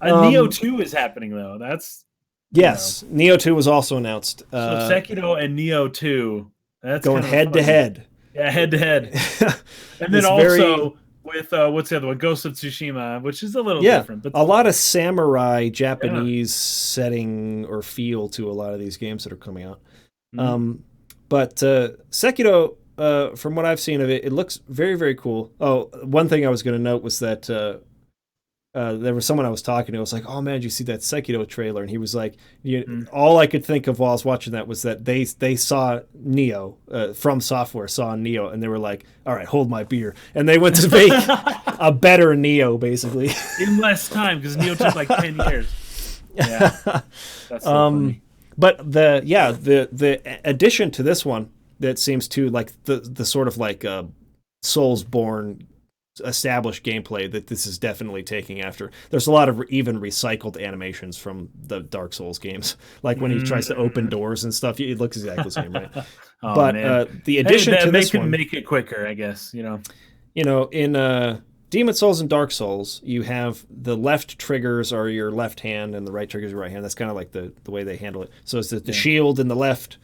Neo 2 is happening though. That's Neo 2 was also announced. So Sekiro and Neo 2. That's going head to head. Yeah, head to head. And then also with what's the other one? Ghost of Tsushima, which is a little different. But a lot of samurai Japanese setting or feel to a lot of these games that are coming out. But Sekiro, from what I've seen of it, it looks very, very cool. Oh, one thing I was going to note was that there was someone I was talking to. I was like, "Oh man, did you see that Sekiro trailer?" And he was like, "All I could think of while I was watching that was that they saw Neo from Software saw Neo, and they were like, all right, hold my beer,' and they went to make a better Neo, basically in less time because Neo took like 10 years." Yeah, that's so funny. But the addition to this one that seems to like the sort of like Soulsborne established gameplay that this is definitely taking after. There's a lot of even recycled animations from the Dark Souls games, like when he tries to open doors and stuff. It looks exactly the same, right? But the addition to this one, make it quicker, I guess. In Demon Souls and Dark Souls, you have the left triggers are your left hand and the right triggers are your right hand. That's kind of like the way they handle it. So it's the shield in the left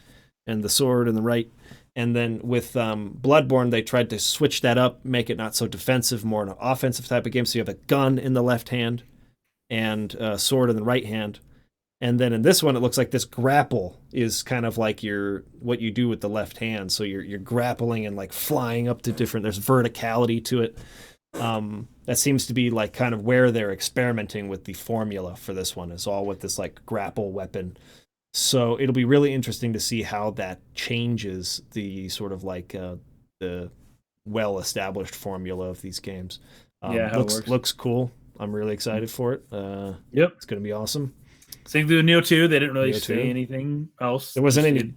and the sword in the right. And then with Bloodborne, they tried to switch that up, make it not so defensive, more an offensive type of game. So you have a gun in the left hand and a sword in the right hand. And then in this one, it looks like this grapple is kind of like what you do with the left hand. So you're grappling and like flying up to different. There's verticality to it. That seems to be like kind of where they're experimenting with the formula for this one. Is all with this like grapple weapon. So it'll be really interesting to see how that changes the sort of like the well-established formula of these games. Looks cool. I'm really excited for it. It's going to be awesome. Same thing with Neo 2. They didn't really say anything else. There wasn't any.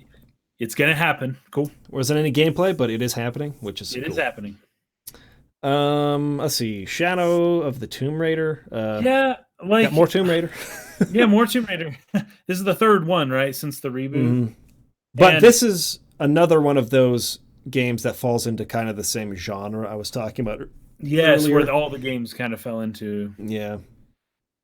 It's gonna happen. Cool. Wasn't any gameplay, but it is happening, which is It cool. is happening. Let's see. Shadow of the Tomb Raider. Yeah, like got more Tomb Raider. Yeah, more Tomb Raider. This is the third one, right, since the reboot. Mm-hmm. But this is another one of those games that falls into kind of the same genre I was talking about. Yes, earlier. where all the games kind of fell into. Yeah.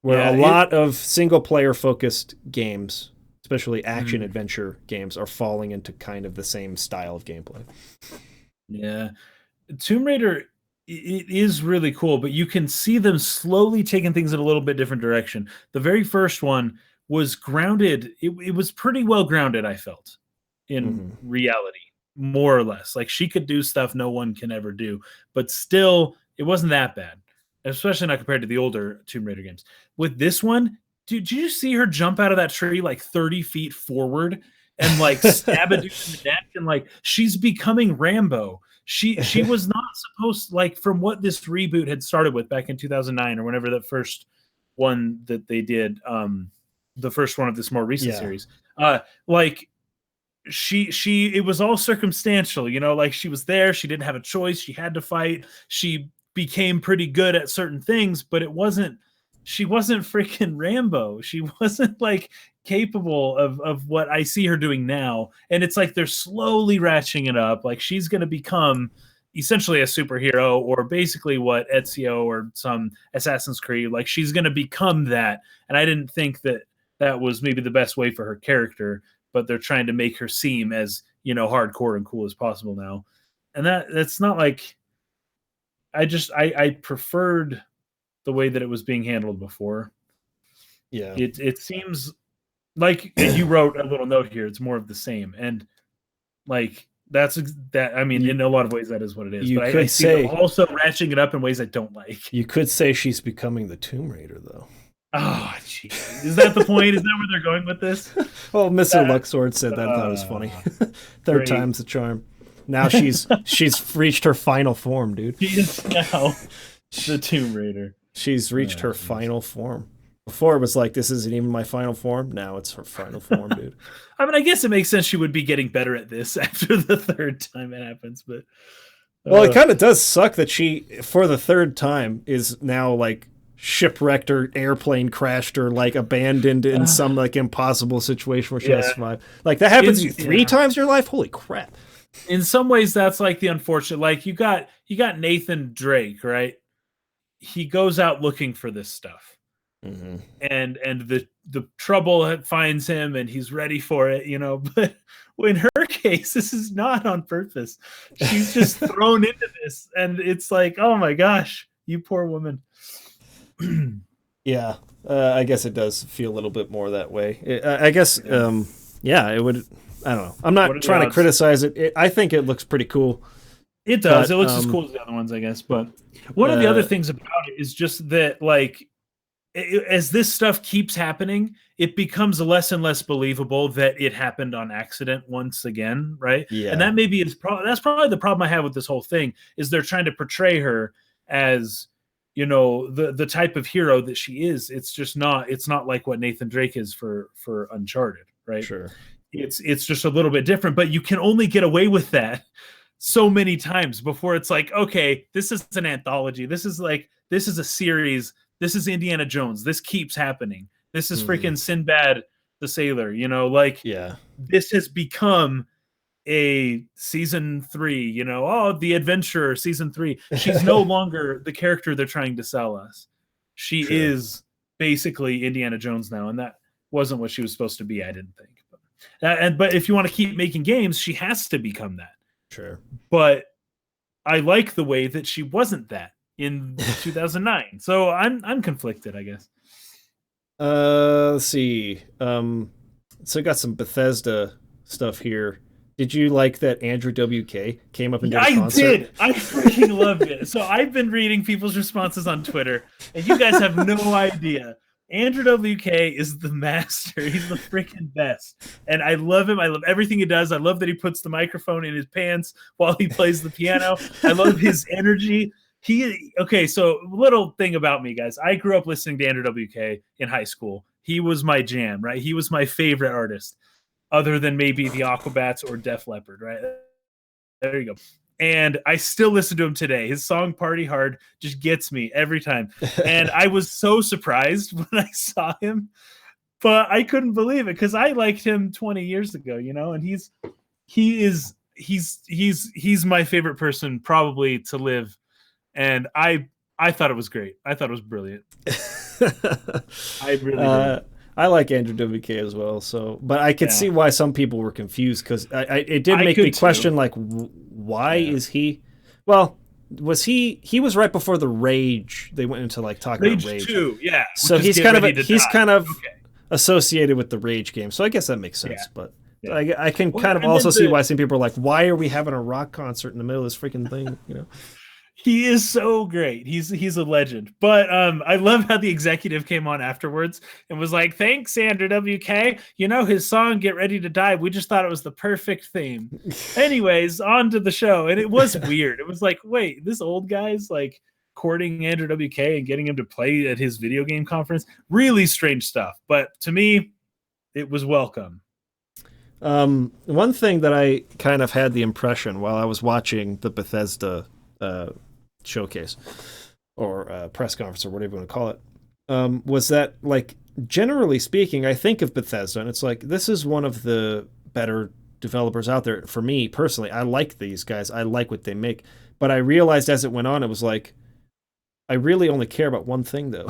Where a lot of single player focused games, especially action adventure games, are falling into kind of the same style of gameplay. Yeah. Tomb Raider, it is really cool, but you can see them slowly taking things in a little bit different direction. The very first one was grounded. It was pretty well grounded, I felt, in reality, more or less. Like, she could do stuff no one can ever do, but still, it wasn't that bad, especially not compared to the older Tomb Raider games. With this one, did you see her jump out of that tree like 30 feet forward and like stab a dude in the neck? And like, she's becoming Rambo. She was not supposed, like, from what this reboot had started with back in 2009 or whenever the first one that they did, the first one of this more recent series, like, it was all circumstantial, you know, like, she was there, she didn't have a choice, she had to fight, she became pretty good at certain things, but she wasn't freaking Rambo. She wasn't like capable of what I see her doing now. And it's like they're slowly ratcheting it up. Like, she's going to become essentially a superhero, or basically what Ezio or some Assassin's Creed, like, she's going to become that. And I didn't think that was maybe the best way for her character, but they're trying to make her seem as, you know, hardcore and cool as possible now. And that's not like, I preferred the way that it was being handled before. Yeah. It seems like, you wrote a little note here, it's more of the same. And like, I mean, in a lot of ways that is what it is. You but could I see them also ratcheting it up in ways I don't like. You could say she's becoming the Tomb Raider, though. Oh, jeez. Is that the point? Is that where they're going with this? Well, Mr. Luxord said that. I thought it was funny. Third time's the charm. Now she's reached her final form, dude. She is now the Tomb Raider. She's reached her final form. Before it was like, this isn't even my final form. Now it's her final form, dude. I mean, I guess it makes sense she would be getting better at this after the third time it happens, but well, it kind of does suck that she, for the third time, is now like shipwrecked or airplane crashed or like abandoned in some like impossible situation where she has to survive. Like, that happens to you three times in your life? Holy crap. In some ways, that's like the unfortunate, like, you got Nathan Drake, right? He goes out looking for this stuff, and the trouble finds him, and he's ready for it, you know. But in her case, this is not on purpose. She's just thrown into this, and it's like, oh my gosh, you poor woman. Yeah, I guess it does feel a little bit more that way. I guess, yeah, it would. I don't know. I'm not trying to criticize it. I think it looks pretty cool. It does. It looks as cool as the other ones, I guess. But one of the other things about it is just that, like, as this stuff keeps happening, it becomes less and less believable that it happened on accident once again, right? Yeah. And that maybe that's probably the problem I have with this whole thing, is they're trying to portray her as, you know, the type of hero that she is. It's just not. It's not like what Nathan Drake is for Uncharted, right? Sure. It's just a little bit different, but you can only get away with that so many times before it's like, okay, this is an anthology. This is a series. This is Indiana Jones. This keeps happening. This is freaking Sinbad the Sailor, you know, like, this has become a season 3, you know, the adventurer season 3. She's no longer the character they're trying to sell us. She is basically Indiana Jones now. And that wasn't what she was supposed to be, I didn't think. But if you want to keep making games, she has to become that. Sure. But I like the way that she wasn't that in 2009. So I'm conflicted, I guess. Let's see. So I got some Bethesda stuff here. Did you like that Andrew WK came up and did a concert? I did. I freaking loved it. So I've been reading people's responses on Twitter, and you guys have no idea. Andrew WK is the master. He's the freaking best. And I love him. I love everything he does. I love that he puts the microphone in his pants while he plays the piano. I love his energy. So little thing about me, guys. I grew up listening to Andrew WK in high school. He was my jam, right? He was my favorite artist. other than maybe the Aquabats or Def Leppard, right? There you go. And I still listen to him today. His song Party Hard just gets me every time. And I was so surprised when I saw him, but I couldn't believe it because I liked him 20 years ago, you know, and he's my favorite person probably to live. And I thought it was great. I thought it was brilliant. I really did. I like Andrew WK as well. So, but I could see why some people were confused because it did make me question, like, why is he? Well, was he was right before the Rage? They went into like talking about Rage 2, yeah. So he's kind of associated with the Rage game. So I guess that makes sense. But I can kind of also see why some people are like, why are we having a rock concert in the middle of this freaking thing? You know. He is so great. He's a legend. But I love how the executive came on afterwards and was like, thanks, Andrew WK. You know, his song, Get Ready to Die, we just thought it was the perfect theme. Anyways, on to the show. And it was weird. It was like, wait, this old guy's like courting Andrew WK and getting him to play at his video game conference. Really strange stuff. But to me, it was welcome. One thing that I kind of had the impression while I was watching the Bethesda showcase or press conference or whatever you want to call it, was that, like, generally speaking, I think of Bethesda and it's like, this is one of the better developers out there. For me personally, I like these guys. I like what they make. But I realized as it went on, it was like, I really only care about one thing, though.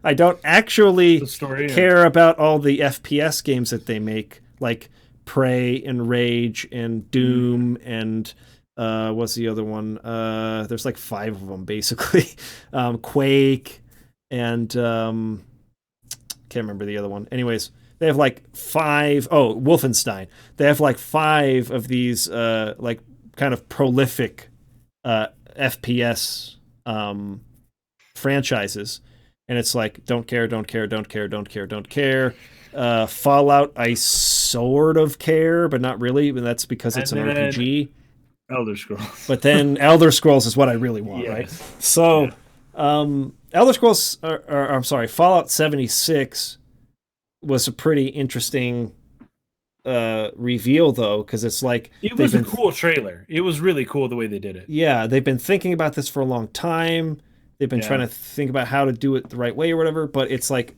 I don't actually care about all the FPS games that they make, like Prey and Rage and Doom and what's the other one? There's like 5 of them basically. Quake and can't remember the other one. Anyways, they have like 5. Oh, Wolfenstein. They have like 5 of these like kind of prolific FPS franchises, and it's like don't care. Fallout, I sort of care, but not really. But that's because it's an RPG. Elder Scrolls. But then Elder Scrolls is what I really want, right? So, Elder Scrolls, or I'm sorry, Fallout 76 was a pretty interesting reveal, though, because it's like... It was a cool trailer. It was really cool the way they did it. Yeah, they've been thinking about this for a long time. They've been trying to think about how to do it the right way or whatever, but it's like,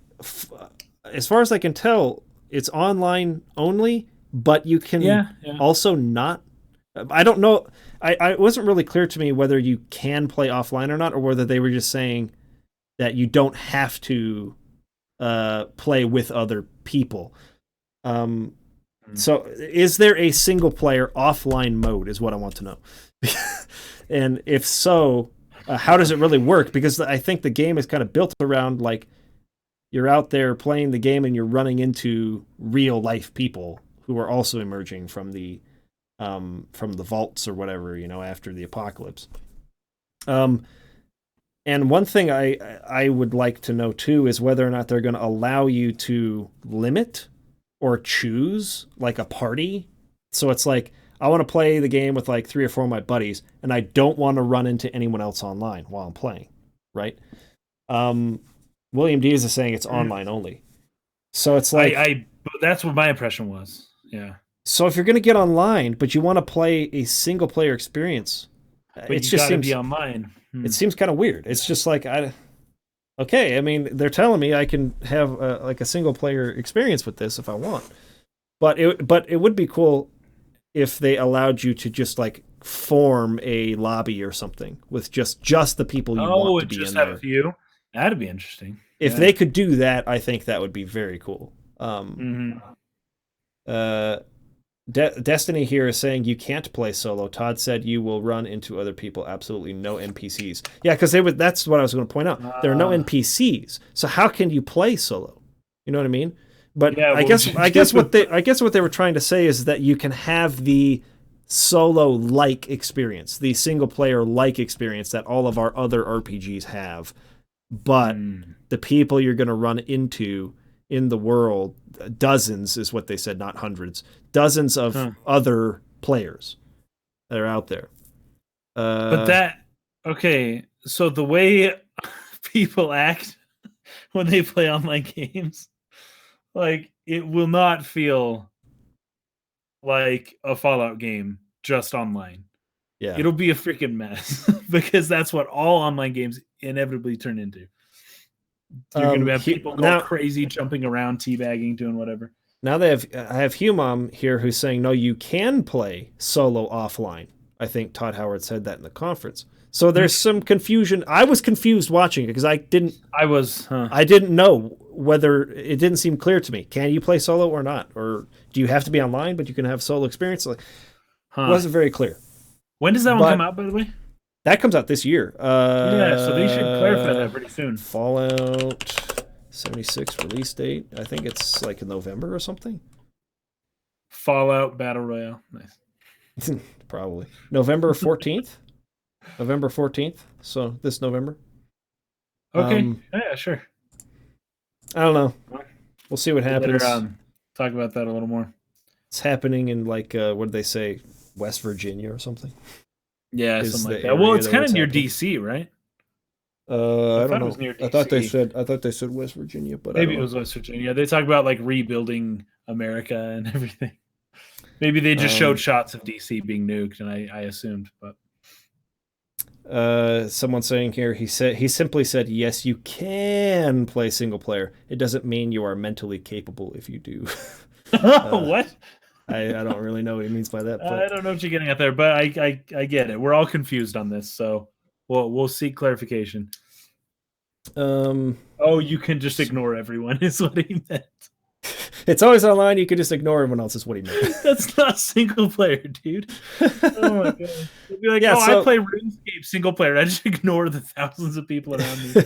as far as I can tell, it's online only, but you can also not... I don't know. It wasn't really clear to me whether you can play offline or not, or whether they were just saying that you don't have to play with other people. So is there a single player offline mode is what I want to know. And if so, how does it really work? Because I think the game is kind of built around, like, you're out there playing the game and you're running into real life people who are also emerging from the vaults or whatever, you know, after the apocalypse. And one thing I would like to know too is whether or not they're going to allow you to limit or choose like a party. So it's like, I want to play the game with like 3 or 4 of my buddies, and I don't want to run into anyone else online while I'm playing, right? William Dees is saying it's online only. So it's like... that's what my impression was. Yeah. So if you're going to get online, but you want to play a single player experience, it just seems be online. It seems kind of weird. It's just like, okay, I mean, they're telling me I can have like a single player experience with this if I want, but it would be cool if they allowed you to just like form a lobby or something with just the people you want to be in there. Have a few. That'd be interesting. If they could do that, I think that would be very cool. Destiny here is saying you can't play solo. Todd said you will run into other people. Absolutely no NPCs. Yeah, because that's what I was going to point out. There are no NPCs. So how can you play solo? You know what I mean? But I guess what they were trying to say is that you can have the solo like experience, the single player like experience that all of our other RPGs have. But the people you're going to run into in the world, dozens is what they said, not hundreds, dozens of other players that are out there. So the way people act when they play online games, Like, it will not feel like a Fallout game just online. Yeah. It'll be a freaking mess because that's what all online games inevitably turn into. You're going to have people going crazy, jumping around, teabagging, doing whatever. Now I have Humom here who's saying, no, you can play solo offline. I think Todd Howard said that in the conference. So there's some confusion. I was confused watching it because I didn't know whether, it didn't seem clear to me. Can you play solo or not? Or do you have to be online, but you can have solo experience? Like, it wasn't very clear. When does that one come out, by the way? That comes out this year. So they should clarify that pretty soon. Fallout 76 release date. I think it's like in November or something. Fallout Battle Royale. Nice. Probably. November 14th? November 14th. So this November. Okay. Yeah, sure. I don't know. We'll see what happens. Talk about that a little more. It's happening in like, what did they say? West Virginia or something? Yeah, something like that. Well, it's kind of near DC, right? I don't know. I thought they said West Virginia, but maybe it was West Virginia. They talk about like rebuilding America and everything. Maybe they just showed shots of DC being nuked, and I assumed. But someone saying here, he simply said, yes, you can play single player. It doesn't mean you are mentally capable if you do. What? I don't really know what he means by that. But I don't know what you're getting at there, but I get it. We're all confused on this, so we'll seek clarification. You can just ignore everyone is what he meant. It's always online. You can just ignore everyone else is what he meant. That's not single player, dude. Oh my god. You'd be like, I play RuneScape single player. I just ignore the thousands of people around me.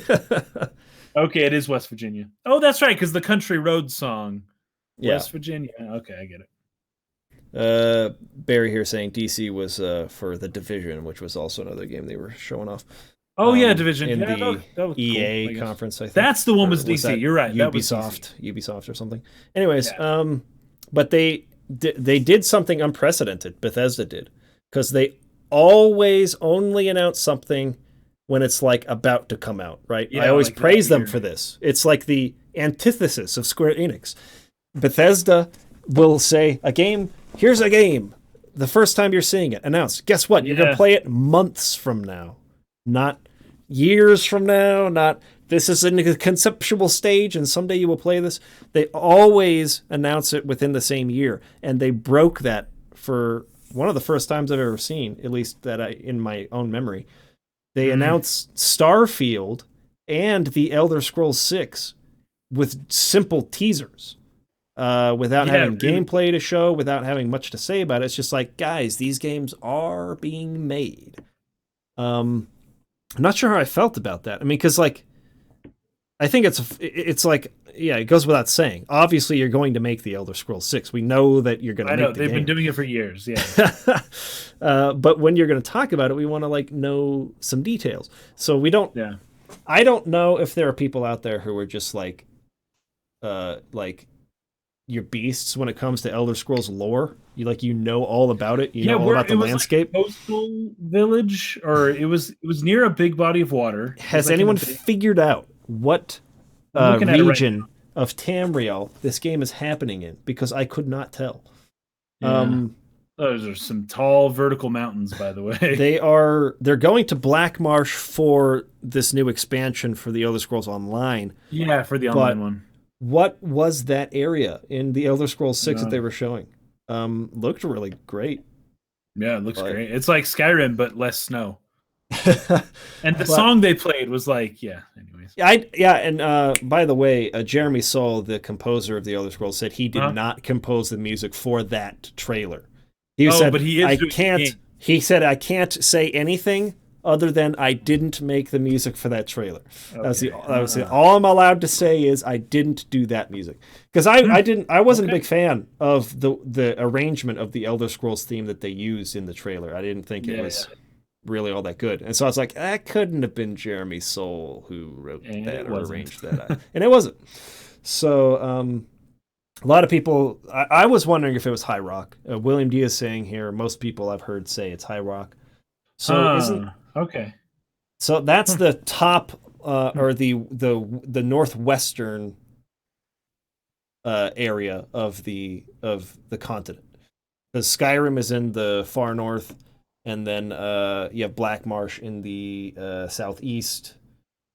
Okay, it is West Virginia. Oh, that's right, because the Country Road song. West Virginia. Okay, I get it. Barry here saying DC was for The Division, which was also another game they were showing off. Oh yeah, Division in the that EA cool, conference. I think that's the one with DC. You're right. Ubisoft or something. Anyways, but they did something unprecedented. Bethesda did, because they always only announce something when it's like about to come out. Right? Yeah, I always praise them for this. It's like the antithesis of Square Enix. Bethesda will say a game. Here's a game. The first time you're seeing it, announced. Guess what? You're gonna play it months from now, not years from now. Not this is in a conceptual stage, and someday you will play this. They always announce it within the same year, and they broke that for one of the first times I've ever seen, at least that in my own memory. They announced Starfield and the Elder Scrolls 6 with simple teasers. Without having gameplay to show, without having much to say about it. It's just like, guys, these games are being made. I'm not sure how I felt about that. I mean, because like, I think it's like, yeah, it goes without saying. Obviously, you're going to make the Elder Scrolls 6. We know that you're going to. I know they've been doing it for years. Yeah. But when you're going to talk about it, we want to like know some details. So we don't. Yeah. I don't know if there are people out there who are just like your beasts when it comes to Elder Scrolls lore. You know all about it. You know all about the landscape. Like a coastal village, or it was near a big body of water. Has anyone figured out what region of Tamriel this game is happening in? Because I could not tell. Yeah. Those are some tall vertical mountains, by the way. They're going to Black Marsh for this new expansion for the Elder Scrolls Online. Yeah, for the online one. What was that area in the Elder Scrolls 6 that they were showing? Looked really great. Yeah, it looks great. It's like Skyrim, but less snow. And the song they played was like, anyways. And by the way, Jeremy Soule, the composer of the Elder Scrolls, said he did not compose the music for that trailer. He said, but he is he said, I can't say anything other than I didn't make the music for that trailer. Okay. That was all I'm allowed to say is I didn't do that music. Because I wasn't a big fan of the arrangement of the Elder Scrolls theme that they used in the trailer. I didn't think it was really all that good. And so I was like, that couldn't have been Jeremy Soule who wrote that or arranged that. And it wasn't. So a lot of people, I was wondering if it was High Rock. William D is saying here, most people I've heard say it's High Rock. So okay. So that's the top or the northwestern area of the continent. Because Skyrim is in the far north, and then you have Black Marsh in the southeast,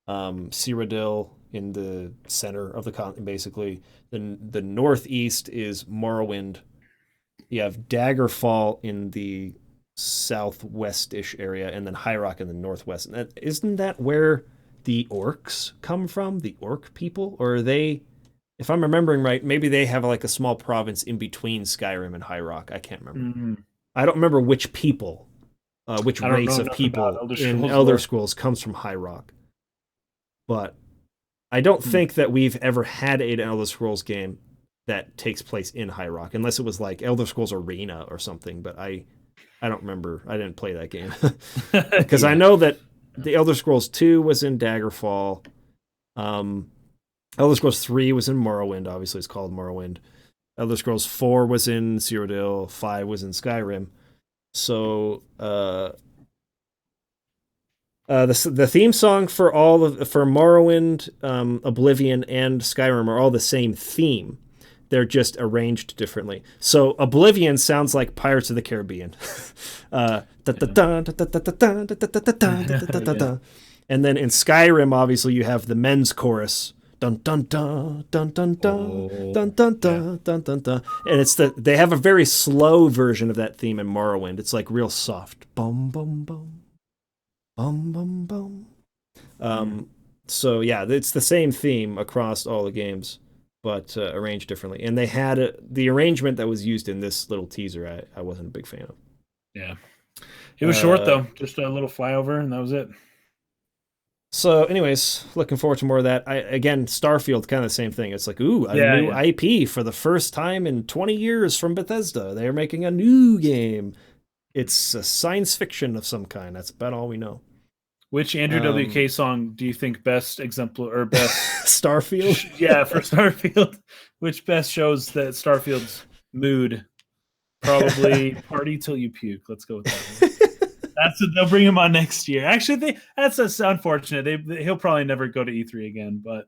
Cyrodiil in the center of the continent, basically. Then the northeast is Morrowind. You have Daggerfall in the southwest-ish area, and then High Rock in the northwest. And isn't that where the orcs come from? The orc people? Or are they, if I'm remembering right, maybe they have like a small province in between Skyrim and High Rock. I can't remember. Mm-hmm. I don't remember which people, which race of people in Elder Scrolls comes from High Rock. But I don't think that we've ever had an Elder Scrolls game that takes place in High Rock, unless it was like Elder Scrolls Arena or something. But I don't remember. I didn't play that game because I know that the Elder Scrolls 2 was in Daggerfall. Elder Scrolls 3 was in Morrowind. Obviously, it's called Morrowind. Elder Scrolls 4 was in Cyrodiil. 5 was in Skyrim. So the theme song for Morrowind, Oblivion, and Skyrim are all the same theme. They're just arranged differently. So Oblivion sounds like Pirates of the Caribbean. And then in Skyrim, obviously, you have the men's chorus. Dun dun dun dun dun dun dun dun dun dun dun dun. And they have a very slow version of that theme in Morrowind. It's like real soft. Bum bum bum. Bum bum bum. So yeah, it's the same theme across all the games, but arranged differently. And they had the arrangement that was used in this little teaser. I wasn't a big fan of. Yeah, it was short though, just a little flyover, and that was it. So, anyways, looking forward to more of that. Again, Starfield, kind of the same thing. It's like, ooh, a new IP for the first time in 20 years from Bethesda. They're making a new game. It's a science fiction of some kind. That's about all we know. Which Andrew WK song do you think best exemplar or best Starfield? Yeah, for Starfield. Which best shows that Starfield's mood? Probably Party Till You Puke. Let's go with that one. They'll bring him on next year. Actually, that's unfortunate. He'll probably never go to E3 again, but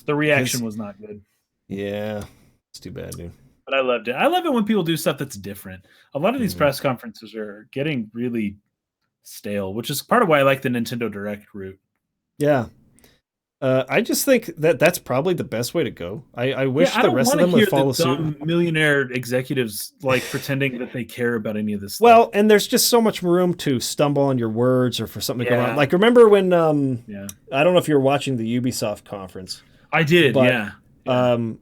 the reaction was not good. Yeah, it's too bad, dude. But I loved it. I love it when people do stuff that's different. A lot of these press conferences are getting really stale, which is part of why I like the Nintendo Direct route. Yeah. I just think that's probably the best way to go. I wish the rest of them would follow suit. Millionaire executives like pretending that they care about any of this stuff. Well, and there's just so much room to stumble on your words or for something to go wrong. Like, remember when I don't know if you were watching the Ubisoft conference. I did, but,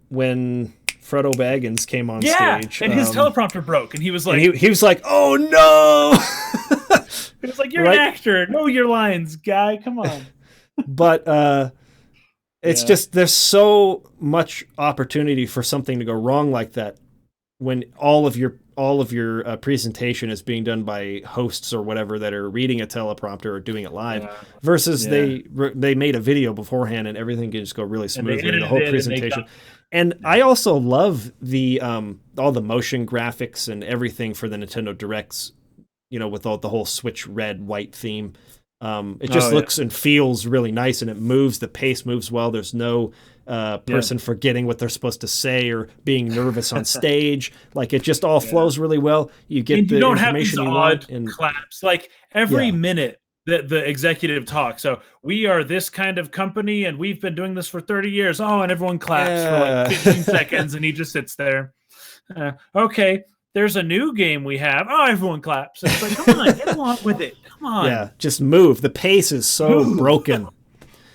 when Frodo Baggins came on stage. And his teleprompter broke, and he was like... he was like, oh, no! He was like, you're an actor. Know your lines, guy. Come on. But it's just, there's so much opportunity for something to go wrong like that when all of your presentation is being done by hosts or whatever that are reading a teleprompter or doing it live versus they made a video beforehand and everything can just go really smoothly, the whole presentation. And I also love the all the motion graphics and everything for the Nintendo Directs, with all the whole Switch red white theme. It just looks and feels really nice, and it moves. The pace moves well. There's no person forgetting what they're supposed to say or being nervous on stage. Like, it just all flows really well. You get the information you want. And claps like every minute that the executive talks. So we are this kind of company, and we've been doing this for 30 years. Oh, and everyone claps for like 15 seconds, and he just sits there. Okay. There's a new game we have. Oh, everyone claps. And it's like, come on, get along with it. Come on. Yeah, just move. The pace is so broken.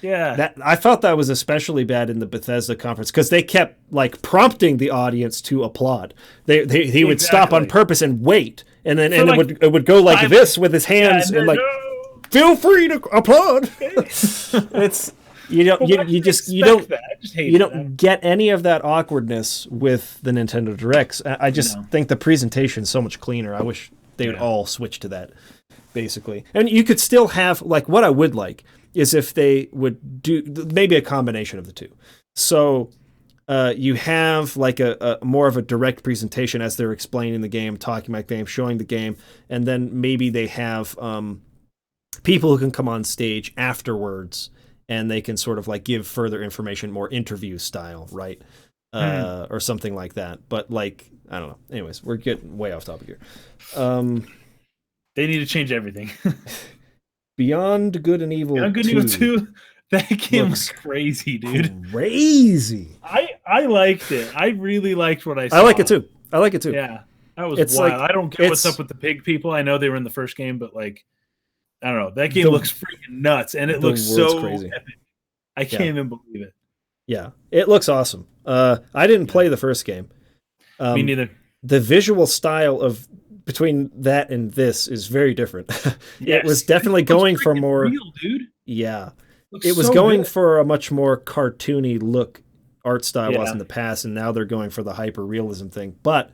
Yeah. I felt that was especially bad in the Bethesda conference because they kept like prompting the audience to applaud. He would stop on purpose and wait, and then it would go like this with his hands and like, feel free to applaud. It's. You don't get any of that awkwardness with the Nintendo Directs. I just think the presentation is so much cleaner. I wish they would all switch to that, basically. And you could still have, like, what I would like is if they would do maybe a combination of the two. So you have like a more of a direct presentation as they're explaining the game, talking about the game, showing the game, and then maybe they have people who can come on stage afterwards and they can sort of like give further information, more interview style, right? or something like that. But like, I don't know. Anyways, we're getting way off topic here. Um, They need to change everything. Beyond Good and Evil Beyond Good and Evil 2 2, that game was looks crazy, dude. crazy. I liked it. I really liked what I saw. I like it too. I like it too. Yeah, that was It's wild. like, I don't get what's up with the pig people. I know they were in the first game, but like, I don't know. That game looks freaking nuts, and it looks so crazy. epic. I can't even believe it. Yeah, it looks awesome. I didn't play the first game. Me neither. The visual style of between that and this is very different. It was definitely going for more real, dude. Yeah. It was going for a much more cartoony look art style was in the past, and now they're going for the hyper realism thing. But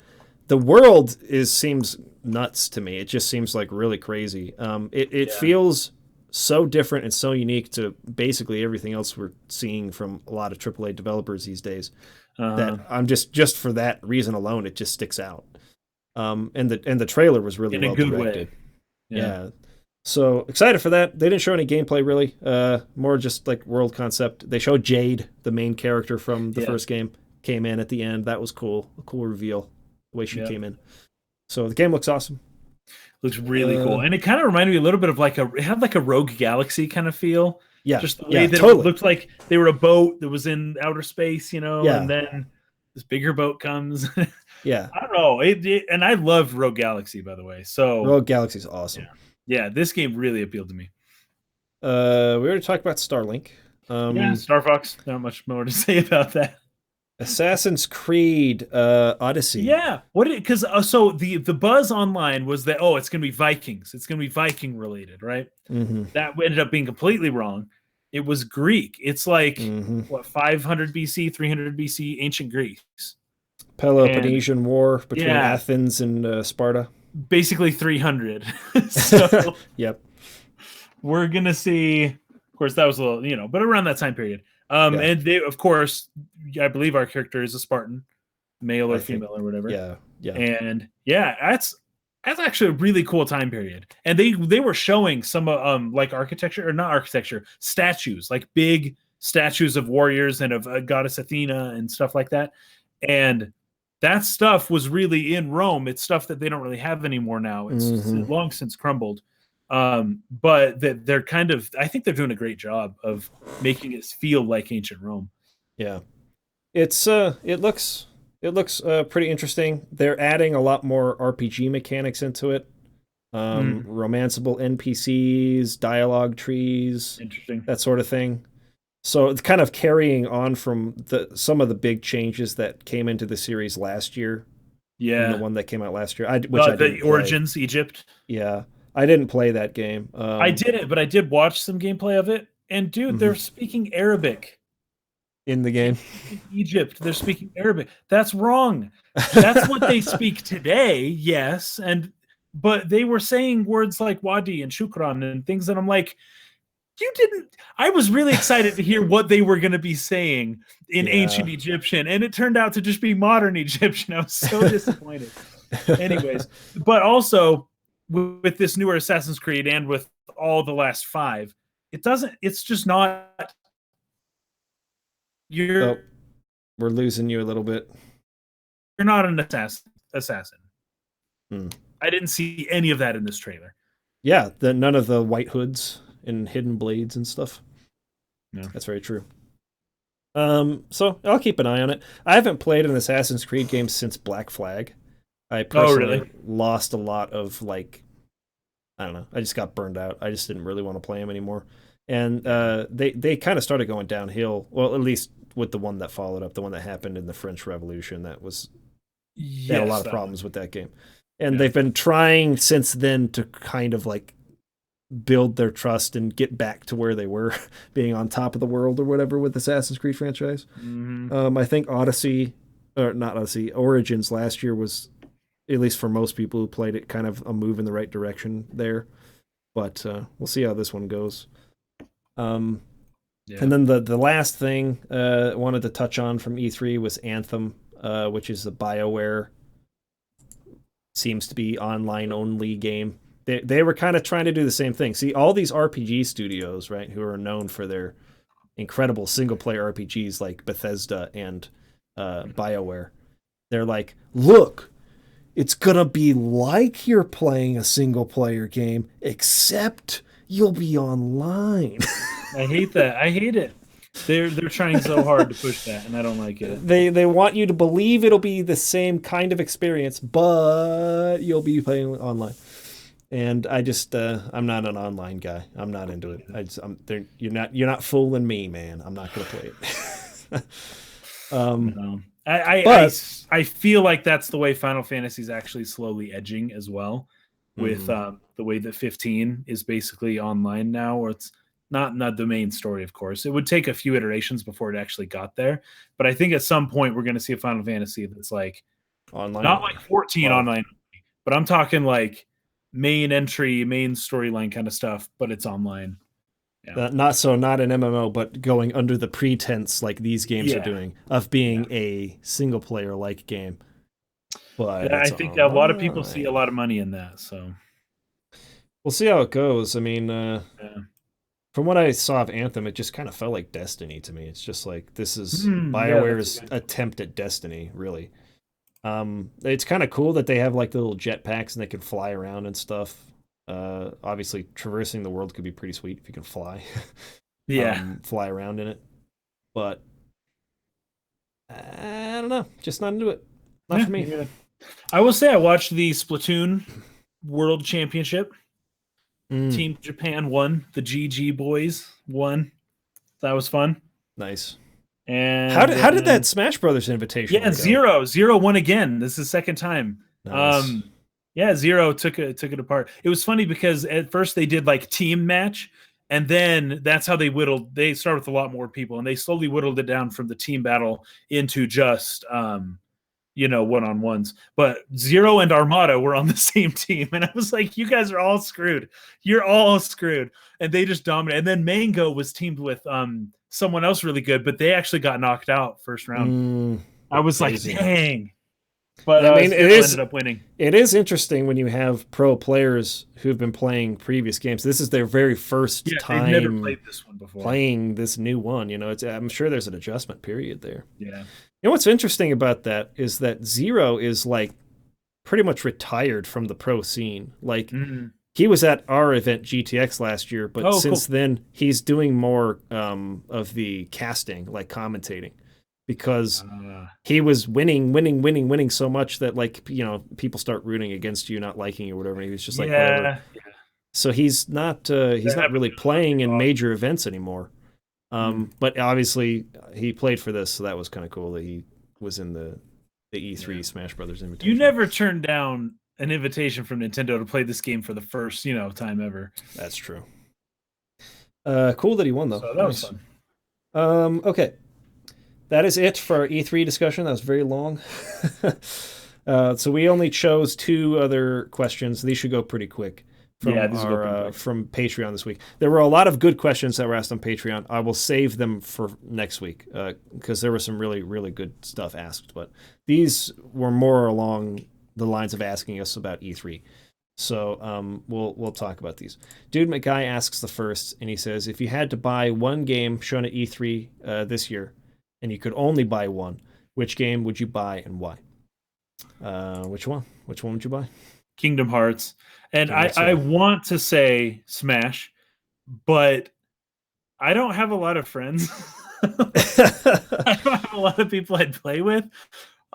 the world seems nuts to me. It just seems like really crazy. It feels so different and so unique to basically everything else we're seeing from a lot of AAA developers these days. That I'm just for that reason alone, it just sticks out. And the trailer was really well directed. Yeah. So excited for that. They didn't show any gameplay really. More just like world concept. They showed Jade, the main character from the first game, came in at the end. That was cool. A cool reveal, the way she came in. So the game looks awesome. Looks really cool. And it kind of reminded me a little bit of it had like a Rogue Galaxy kind of feel. Yeah. Just the way that it looked like they were a boat that was in outer space, and then this bigger boat comes. Yeah. I don't know. And I loved Rogue Galaxy, by the way. So Rogue Galaxy's awesome. Yeah, this game really appealed to me. We already talked about Starlink. Star Fox. Not much more to say about that. Assassin's Creed Odyssey. Yeah, because so the buzz online was that it's going to be Vikings. It's going to be Viking related, right? Mm-hmm. That ended up being completely wrong. It was Greek. It's like 500 BC, 300 BC, ancient Greece. Peloponnesian War between Athens and Sparta. Basically 300. So yep. We're gonna see. Of course, that was a little, but around that time period. And they, of course, I believe our character is a Spartan, male or female or whatever. Yeah. And that's actually a really cool time period. And they were showing some like architecture, or not architecture, statues, like big statues of warriors and of goddess Athena and stuff like that. And that stuff was really in Rome. It's stuff that they don't really have anymore now. It's long since crumbled. But they're kind of, I think they're doing a great job of making it feel like ancient Rome. Yeah. It looks pretty interesting. They're adding a lot more RPG mechanics into it. Romanceable NPCs, dialogue trees, that sort of thing. So it's kind of carrying on from some of the big changes that came into the series last year. Yeah, the one that came out last year. The Origins Egypt. Yeah, I didn't play that game. I didn't, but I did watch some gameplay of it. And dude, they're speaking Arabic in the game. In Egypt, they're speaking Arabic. That's wrong. That's what they speak today. Yes, but they were saying words like Wadi and Shukran and things that I'm like, you didn't. I was really excited to hear what they were going to be saying in ancient Egyptian, and it turned out to just be modern Egyptian. I was so disappointed. Anyways, but also with this newer Assassin's Creed and with all the last 5, it's just not. We're losing you a little bit. You're not an assassin. I didn't see any of that in this trailer. Yeah, none of the white hoods and hidden blades and stuff. No. That's very true. So I'll keep an eye on it. I haven't played an Assassin's Creed game since Black Flag. I personally lost a lot of I don't know. I just got burned out. I just didn't really want to play them anymore. And they kind of started going downhill. Well, at least with the one that followed up, the one that happened in the French Revolution. They had a lot of problems with that game. And they've been trying since then to kind of build their trust and get back to where they were, being on top of the world or whatever with Assassin's Creed franchise. I think Origins last year was, at least for most people who played it, kind of a move in the right direction there. But we'll see how this one goes. And then the last thing I wanted to touch on from E3 was Anthem, which is the BioWare, seems to be online only game. They were kind of trying to do the same thing. See, all these RPG studios, right, who are known for their incredible single-player RPGs like Bethesda and BioWare. They're like, look, it's gonna be like you're playing a single player game, except you'll be online. I hate that. I hate it. They're trying so hard to push that, and I don't like it. They want you to believe it'll be the same kind of experience, but you'll be playing online. And I just I'm not an online guy. I'm not into it. You're not fooling me, man. I'm not gonna play it. No. I feel like that's the way Final Fantasy is actually slowly edging as well, with the way that 15 is basically online now, or it's not the main story, of course. It would take a few iterations before it actually got there. But I think at some point we're going to see a Final Fantasy that's like online, not like 14 online, but I'm talking like main entry, main storyline kind of stuff, but it's online. Yeah. Not an MMO, but going under the pretense like these games are doing of being a single player like game. But I think a lot of people see a lot of money in that, so we'll see how it goes. I mean, from what I saw of Anthem, it just kind of felt like Destiny to me. It's just like this is BioWare's attempt at Destiny, really. It's kind of cool that they have like the little jetpacks and they can fly around and stuff. Obviously, traversing the world could be pretty sweet if you can fly. Fly around in it. But I don't know, just not into it. Not for me. Yeah. I will say I watched the Splatoon World Championship. Team Japan won. The GG boys won. That was fun. Nice. And how did that Smash Brothers invitation? Yeah, Zero won again. This is the second time. Nice. Zero took it apart. It was funny because at first they did like team match, and then that's how they whittled. They started with a lot more people, and they slowly whittled it down from the team battle into just one-on-ones. But Zero and Armada were on the same team, and I was like, you guys are all screwed. You're all screwed. And they just dominated. And then Mango was teamed with someone else really good, but they actually got knocked out first round. I was like, dang. But I mean, ended up winning. It is interesting when you have pro players who've been playing previous games. This is their very first time they've never played this one before. Playing this new one. I'm sure there's an adjustment period there. Yeah. You know what's interesting about that is that Zero is like pretty much retired from the pro scene. Like he was at our event GTX last year, but since then he's doing more of the casting, like commentating, because he was winning so much that like people start rooting against you, not liking you or whatever. And he was just like whatever. So he's not really playing in major events anymore. But obviously he played for this, so that was kind of cool that he was in the E3 Smash Brothers invitation. You never turned down an invitation from Nintendo to play this game for the first, time ever. That's true. Cool that he won though. So that was fun. Okay. That is it for our E3 discussion. That was very long. So we only chose 2 other questions. These should go pretty quick. From Patreon this week. There were a lot of good questions that were asked on Patreon. I will save them for next week because there was some really, really good stuff asked. But these were more along the lines of asking us about E3. So we'll talk about these. Dude McGuy asks the first, and he says, if you had to buy one game shown at E3 this year, and you could only buy one, which game would you buy and why? Which one? Which one would you buy? Kingdom Hearts. And I want to say Smash, but I don't have a lot of friends. I don't have a lot of people I'd play with.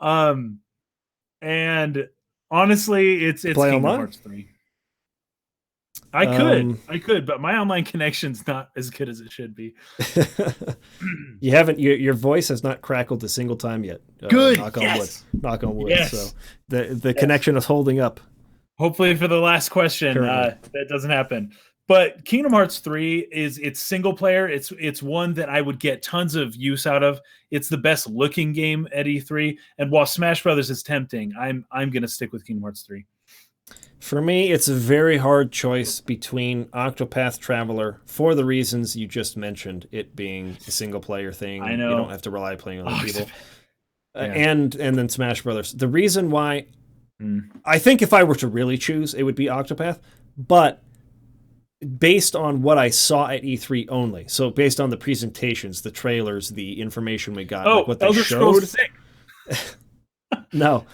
And honestly, it's Kingdom Hearts 3. I could, but my online connection's not as good as it should be. You haven't. Your voice has not crackled a single time yet. Good. Knock on wood. Knock on wood. Yes. So the connection is holding up. Hopefully for the last question, that doesn't happen. But Kingdom Hearts 3 it's single player. It's one that I would get tons of use out of. It's the best looking game at E3. And while Smash Brothers is tempting, I'm going to stick with Kingdom Hearts 3. For me, it's a very hard choice between Octopath Traveler for the reasons you just mentioned, it being a single player thing. I know. You don't have to rely on playing other people. And then Smash Brothers. The reason why I think if I were to really choose, it would be Octopath, but based on what I saw at E3 only, so based on the presentations, the trailers, the information we got, like what they showed, No.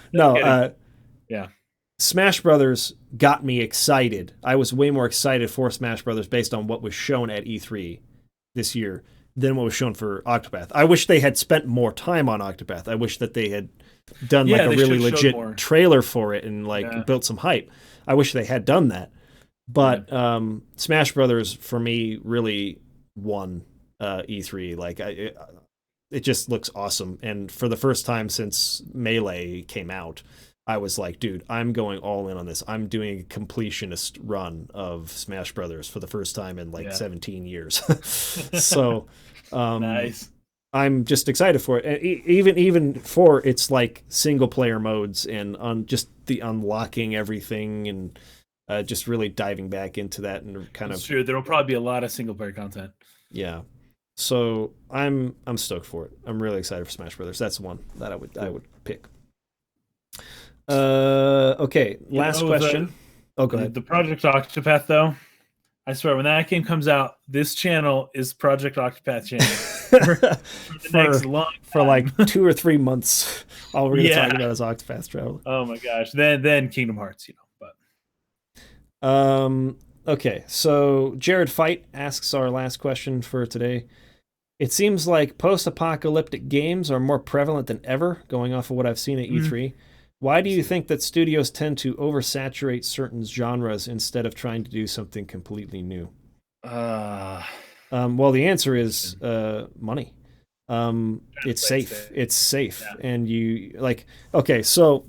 Yeah. Smash Brothers got me excited. I was way more excited for Smash Brothers based on what was shown at E3 this year than what was shown for Octopath. I wish they had spent more time on Octopath. I wish that they had done like a really legit trailer for it and like built some hype. I wish they had done that. But Smash Brothers for me really won E3. Like it just looks awesome. And for the first time since Melee came out, I was like, dude, I'm going all in on this. I'm doing a completionist run of Smash Brothers for the first time in like 17 years. So nice. I'm just excited for it. And even for its like single player modes and just the unlocking everything and just really diving back into that and kind of. Sure, there'll probably be a lot of single player content. Yeah. So I'm stoked for it. I'm really excited for Smash Brothers. That's one that I would pick. Okay, last question. Go ahead. The Project Octopath, though, I swear, when that game comes out, this channel is Project Octopath channel for like 2 or 3 months. All we're gonna talk about is Octopath Traveler. Oh my gosh! Then Kingdom Hearts, but okay. So Jared Fight asks our last question for today. It seems like post-apocalyptic games are more prevalent than ever, going off of what I've seen at E3. Why do you think that studios tend to oversaturate certain genres instead of trying to do something completely new? Well, the answer is money. It's safe. It's safe. Yeah. And you like, okay, so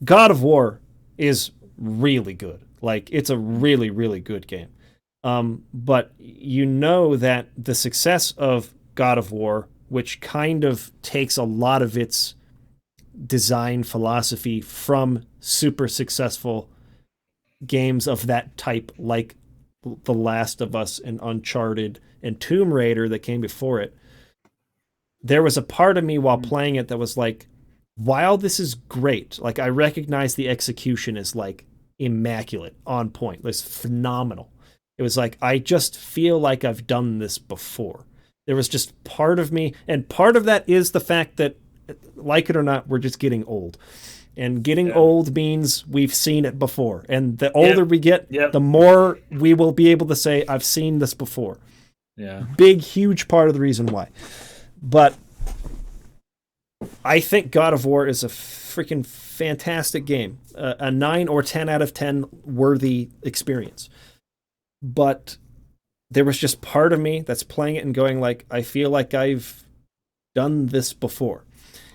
God of War is really good. Like, it's a really, really good game. But you know that the success of God of War, which kind of takes a lot of its design philosophy from super successful games of that type, like The Last of Us and Uncharted and Tomb Raider that came before it. There was a part of me while playing it that was like, while this is great, like I recognize the execution is like immaculate, on point, it's phenomenal. It was like, I just feel like I've done this before. There was just part of me, and part of that is the fact that, like it or not, we're just getting old. And getting old means we've seen it before. And the older we get, the more we will be able to say, I've seen this before. Yeah. Big, huge part of the reason why. But I think God of War is a freaking fantastic game. A 9 or 10 out of 10 worthy experience. But there was just part of me that's playing it and going like, I feel like I've done this before.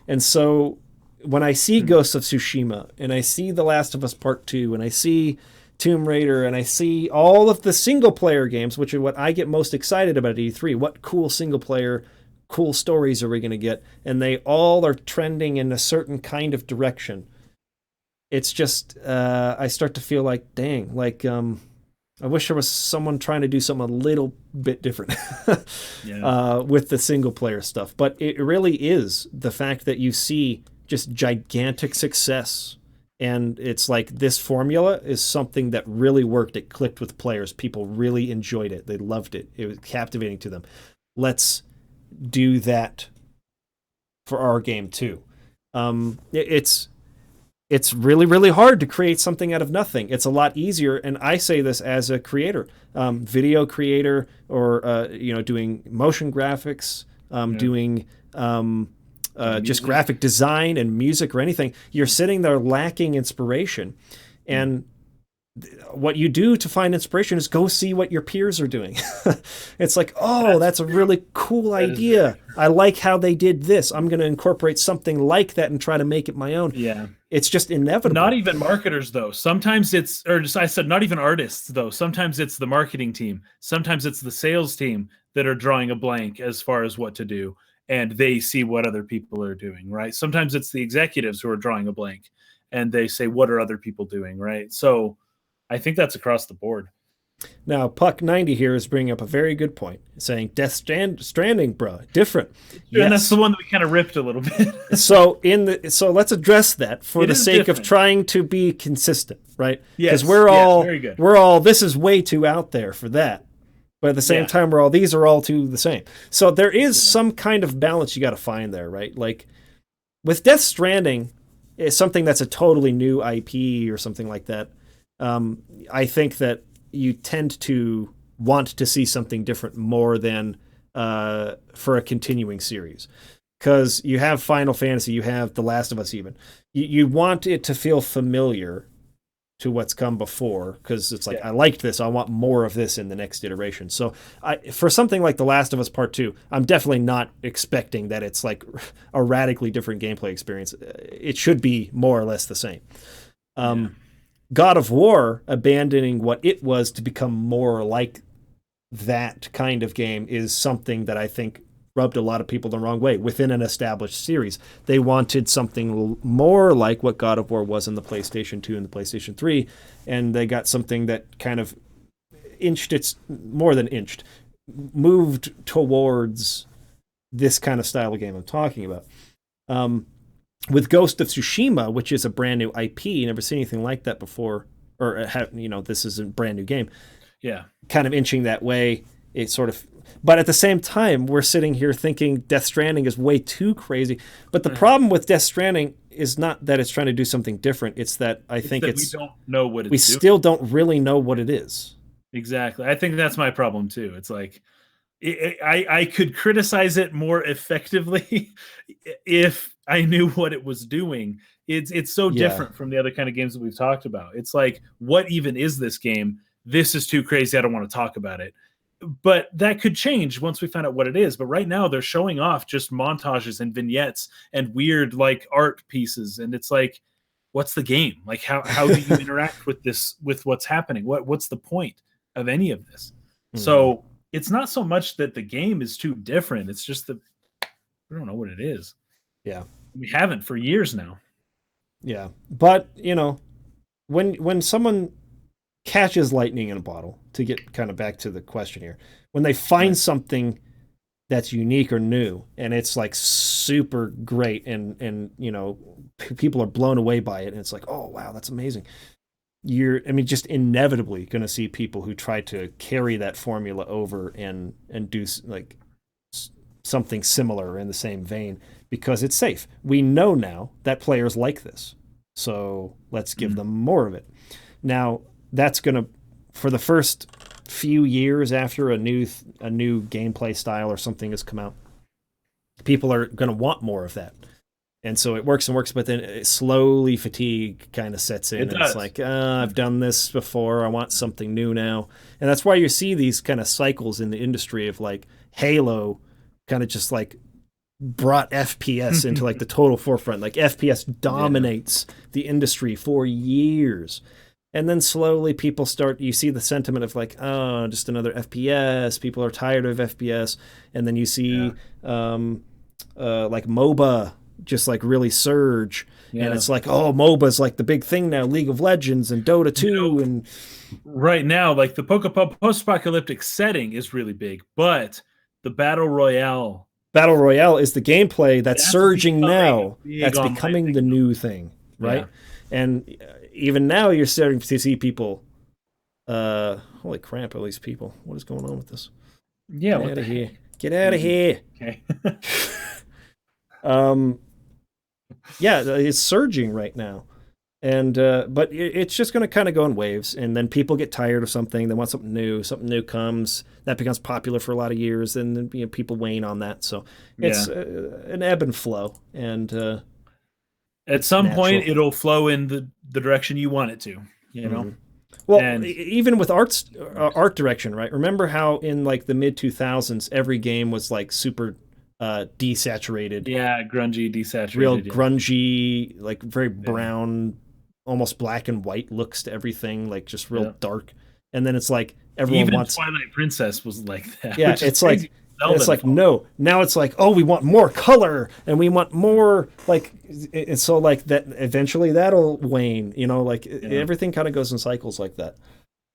And so when I see Ghost of Tsushima and I see The Last of Us Part 2 and I see Tomb Raider and I see all of the single player games, which are what I get most excited about at E3, what cool single player, cool stories are we going to get? And they all are trending in a certain kind of direction. It's just, I start to feel like, dang, like, I wish there was someone trying to do something a little bit different with the single player stuff. But it really is the fact that you see just gigantic success. And it's like this formula is something that really worked. It clicked with players. People really enjoyed it. They loved it. It was captivating to them. Let's do that for our game too. It's really, really hard to create something out of nothing. It's a lot easier, and I say this as a creator, video creator, or doing motion graphics, doing just graphic design and music or anything. You're sitting there lacking inspiration, and what you do to find inspiration is go see what your peers are doing. It's like, that's a really cool idea. I like how they did this. I'm going to incorporate something like that and try to make it my own. Yeah. It's just inevitable. Not even marketers, though. Sometimes it's, not even artists, though. Sometimes it's the marketing team. Sometimes it's the sales team that are drawing a blank as far as what to do. And they see what other people are doing, right? Sometimes it's the executives who are drawing a blank and they say, what are other people doing, right? So I think that's across the board. Now, Puck90 here is bringing up a very good point, saying Death Stranding, bro, different. Yes. And that's the one that we kind of ripped a little bit. So let's address that for the sake of trying to be consistent, right? Yes. Because we're all this is way too out there for that. But at the same time, these are all too the same. So there is some kind of balance you got to find there, right? Like with Death Stranding, it's something that's a totally new IP or something like that. I think that you tend to want to see something different more than for a continuing series. Because you have Final Fantasy, you have The Last of Us even. You want it to feel familiar to what's come before, because it's like, I liked this, I want more of this in the next iteration. So for something like The Last of Us Part 2, I'm definitely not expecting that it's like a radically different gameplay experience. It should be more or less the same. God of War abandoning what it was to become more like that kind of game is something that I think rubbed a lot of people the wrong way within an established series. They wanted something more like what God of War was in the PlayStation 2 and the PlayStation 3, and they got something that kind of moved towards this kind of style of game I'm talking about. With Ghost of Tsushima, which is a brand new IP, never seen anything like that before, or this is a brand new game. Yeah. Kind of inching that way. It sort of, but at the same time, we're sitting here thinking Death Stranding is way too crazy. But the problem with Death Stranding is not that it's trying to do something different. It's that we don't know what it's we doing. Still don't really know what it is. Exactly. I think that's my problem too. It's like I could criticize it more effectively if I knew what it was doing. It's so different from the other kind of games that we've talked about. It's like, what even is this game? This is too crazy. I don't want to talk about it. But that could change once we find out what it is. But right now they're showing off just montages and vignettes and weird like art pieces. And it's like, what's the game? Like how do you interact with this, with what's happening? What's the point of any of this? So it's not so much that the game is too different. It's just that we don't know what it is. Yeah. We haven't for years now. Yeah. But, when someone catches lightning in a bottle, to get kind of back to the question here, when they find something that's unique or new and it's like super great and people are blown away by it and it's like, oh wow, that's amazing, just inevitably going to see people who try to carry that formula over and do like something similar in the same vein because it's safe. We know now that players like this, so let's give them more of it. Now that's going to, for the first few years after a new gameplay style or something has come out, people are going to want more of that. And so it works and works, but then slowly fatigue kind of sets in. It's like, I've done this before. I want something new now. And that's why you see these kind of cycles in the industry of like Halo kind of just like brought FPS into like the total forefront. Like FPS dominates the industry for years. And then slowly people you see the sentiment of like, oh, just another FPS. People are tired of FPS. And then you see like MOBA just like really surge. Yeah. And it's like, oh, MOBA's like the big thing now, League of Legends and Dota 2. And right now, like the post-apocalyptic setting is really big, but the Battle Royale is the gameplay that's surging now. That's becoming the new thing, right? Yeah. And even now you're starting to see people, holy crap, all these people. What is going on with this? Yeah, Get out of here. Get out of here. Okay. Yeah, it's surging right now. And but it's just going to kind of go in waves, and then people get tired of something. They want something new comes, that becomes popular for a lot of years, and then people wane on that. So it's an ebb and flow, and at some point it'll flow in the direction you want it to, Well, even with art direction, right? Remember how in like the mid 2000s every game was like super desaturated. Yeah, grungy, desaturated. Real grungy, like very brown, almost black and white looks to everything, like just real dark. And then it's like everyone even wants Twilight Princess was like that. Yeah, it's like no. Now it's like, oh, we want more color and we want more like, and so like that eventually that'll wane, everything kind of goes in cycles like that.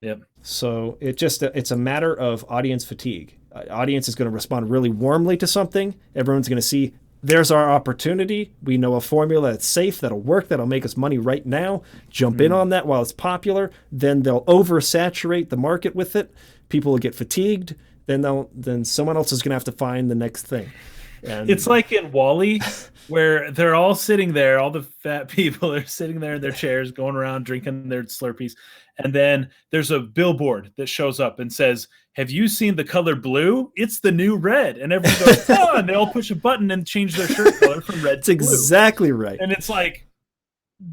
Yep. So it's a matter of audience fatigue. Audience is going to respond really warmly to something. Everyone's going to see there's our opportunity. We know a formula that's safe, that'll work, that'll make us money right now. Jump in on that while it's popular. Then they'll oversaturate the market with it. People will get fatigued. Then someone else is going to have to find the next thing. And it's like in Wall-E, where they're all sitting there, all the fat people are sitting there in their chairs, going around drinking their Slurpees. And then there's a billboard that shows up and says, "Have you seen the color blue? It's the new red." And everyone goes, "Oh," and they all push a button and change their shirt color from red to blue. Exactly right. And it's like,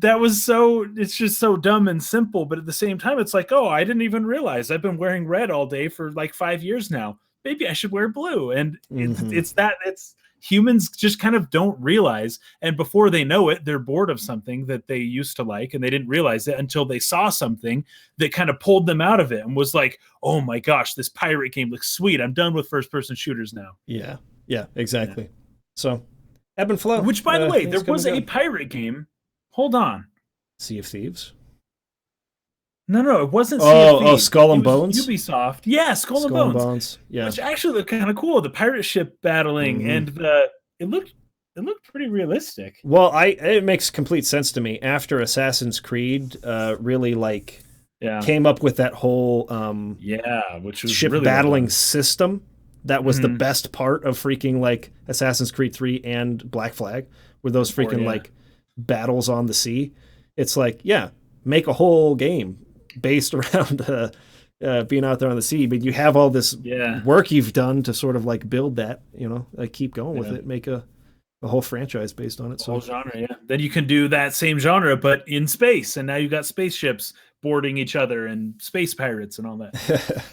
it's just so dumb and simple. But at the same time, it's like, oh, I didn't even realize I've been wearing red all day for like 5 years now. Maybe I should wear blue. And it's humans just kind of don't realize. And before they know it, they're bored of something that they used to like. And they didn't realize it until they saw something that kind of pulled them out of it and was like, oh my gosh, this pirate game looks sweet. I'm done with first person shooters now. Yeah. Yeah, exactly. Yeah. So ebb and flow. Which, by the way, there was a pirate game. Hold on. Sea of Thieves? No, it wasn't Sea of Thieves. Oh, Skull and Bones? Ubisoft. Yeah, Skull and Bones. Yeah. Which actually looked kind of cool. The pirate ship battling and it looked pretty realistic. Well, it makes complete sense to me. After Assassin's Creed really came up with that whole which was ship really battling system. That was the best part of freaking like Assassin's Creed 3 and Black Flag, were those freaking like battles on the sea. It's like, make a whole game based around being out there on the sea, but you have all this work you've done to sort of like build that, keep going with it, make a whole franchise based on it. So whole genre, Then you can do that same genre, but in space, and now you've got spaceships boarding each other and space pirates and all that.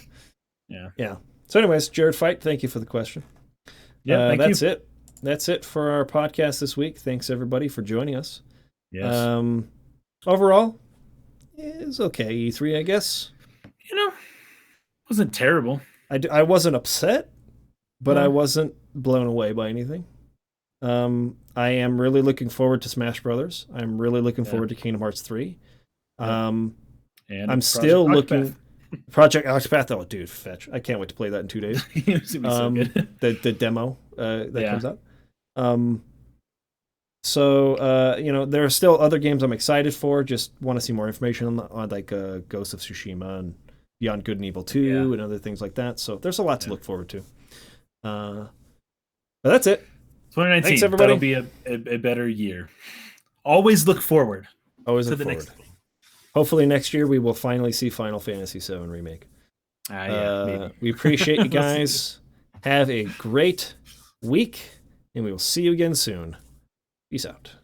Yeah. So anyways, Jared Fight, thank you for the question. Yeah, that's it. That's it for our podcast this week. Thanks everybody for joining us. Yes. Overall, it's okay. E3, I guess. Wasn't terrible. I wasn't upset, but I wasn't blown away by anything. I am really looking forward to Smash Brothers. I'm really looking forward to Kingdom Hearts 3. And I'm still looking. Project Octopath. Oh, dude, fetch! I can't wait to play that in 2 days. It's gonna be so good. the demo that comes out. So there are still other games I'm excited for. Just want to see more information on like Ghost of Tsushima and Beyond Good and Evil 2 and other things like that. So there's a lot to look forward to. But that's it. 2019. Thanks, everybody. That'll be a better year. Always look forward. Always look forward. Next thing. Hopefully next year we will finally see Final Fantasy VII Remake. Maybe. We appreciate you guys. Have a great week, and we will see you again soon. Peace out.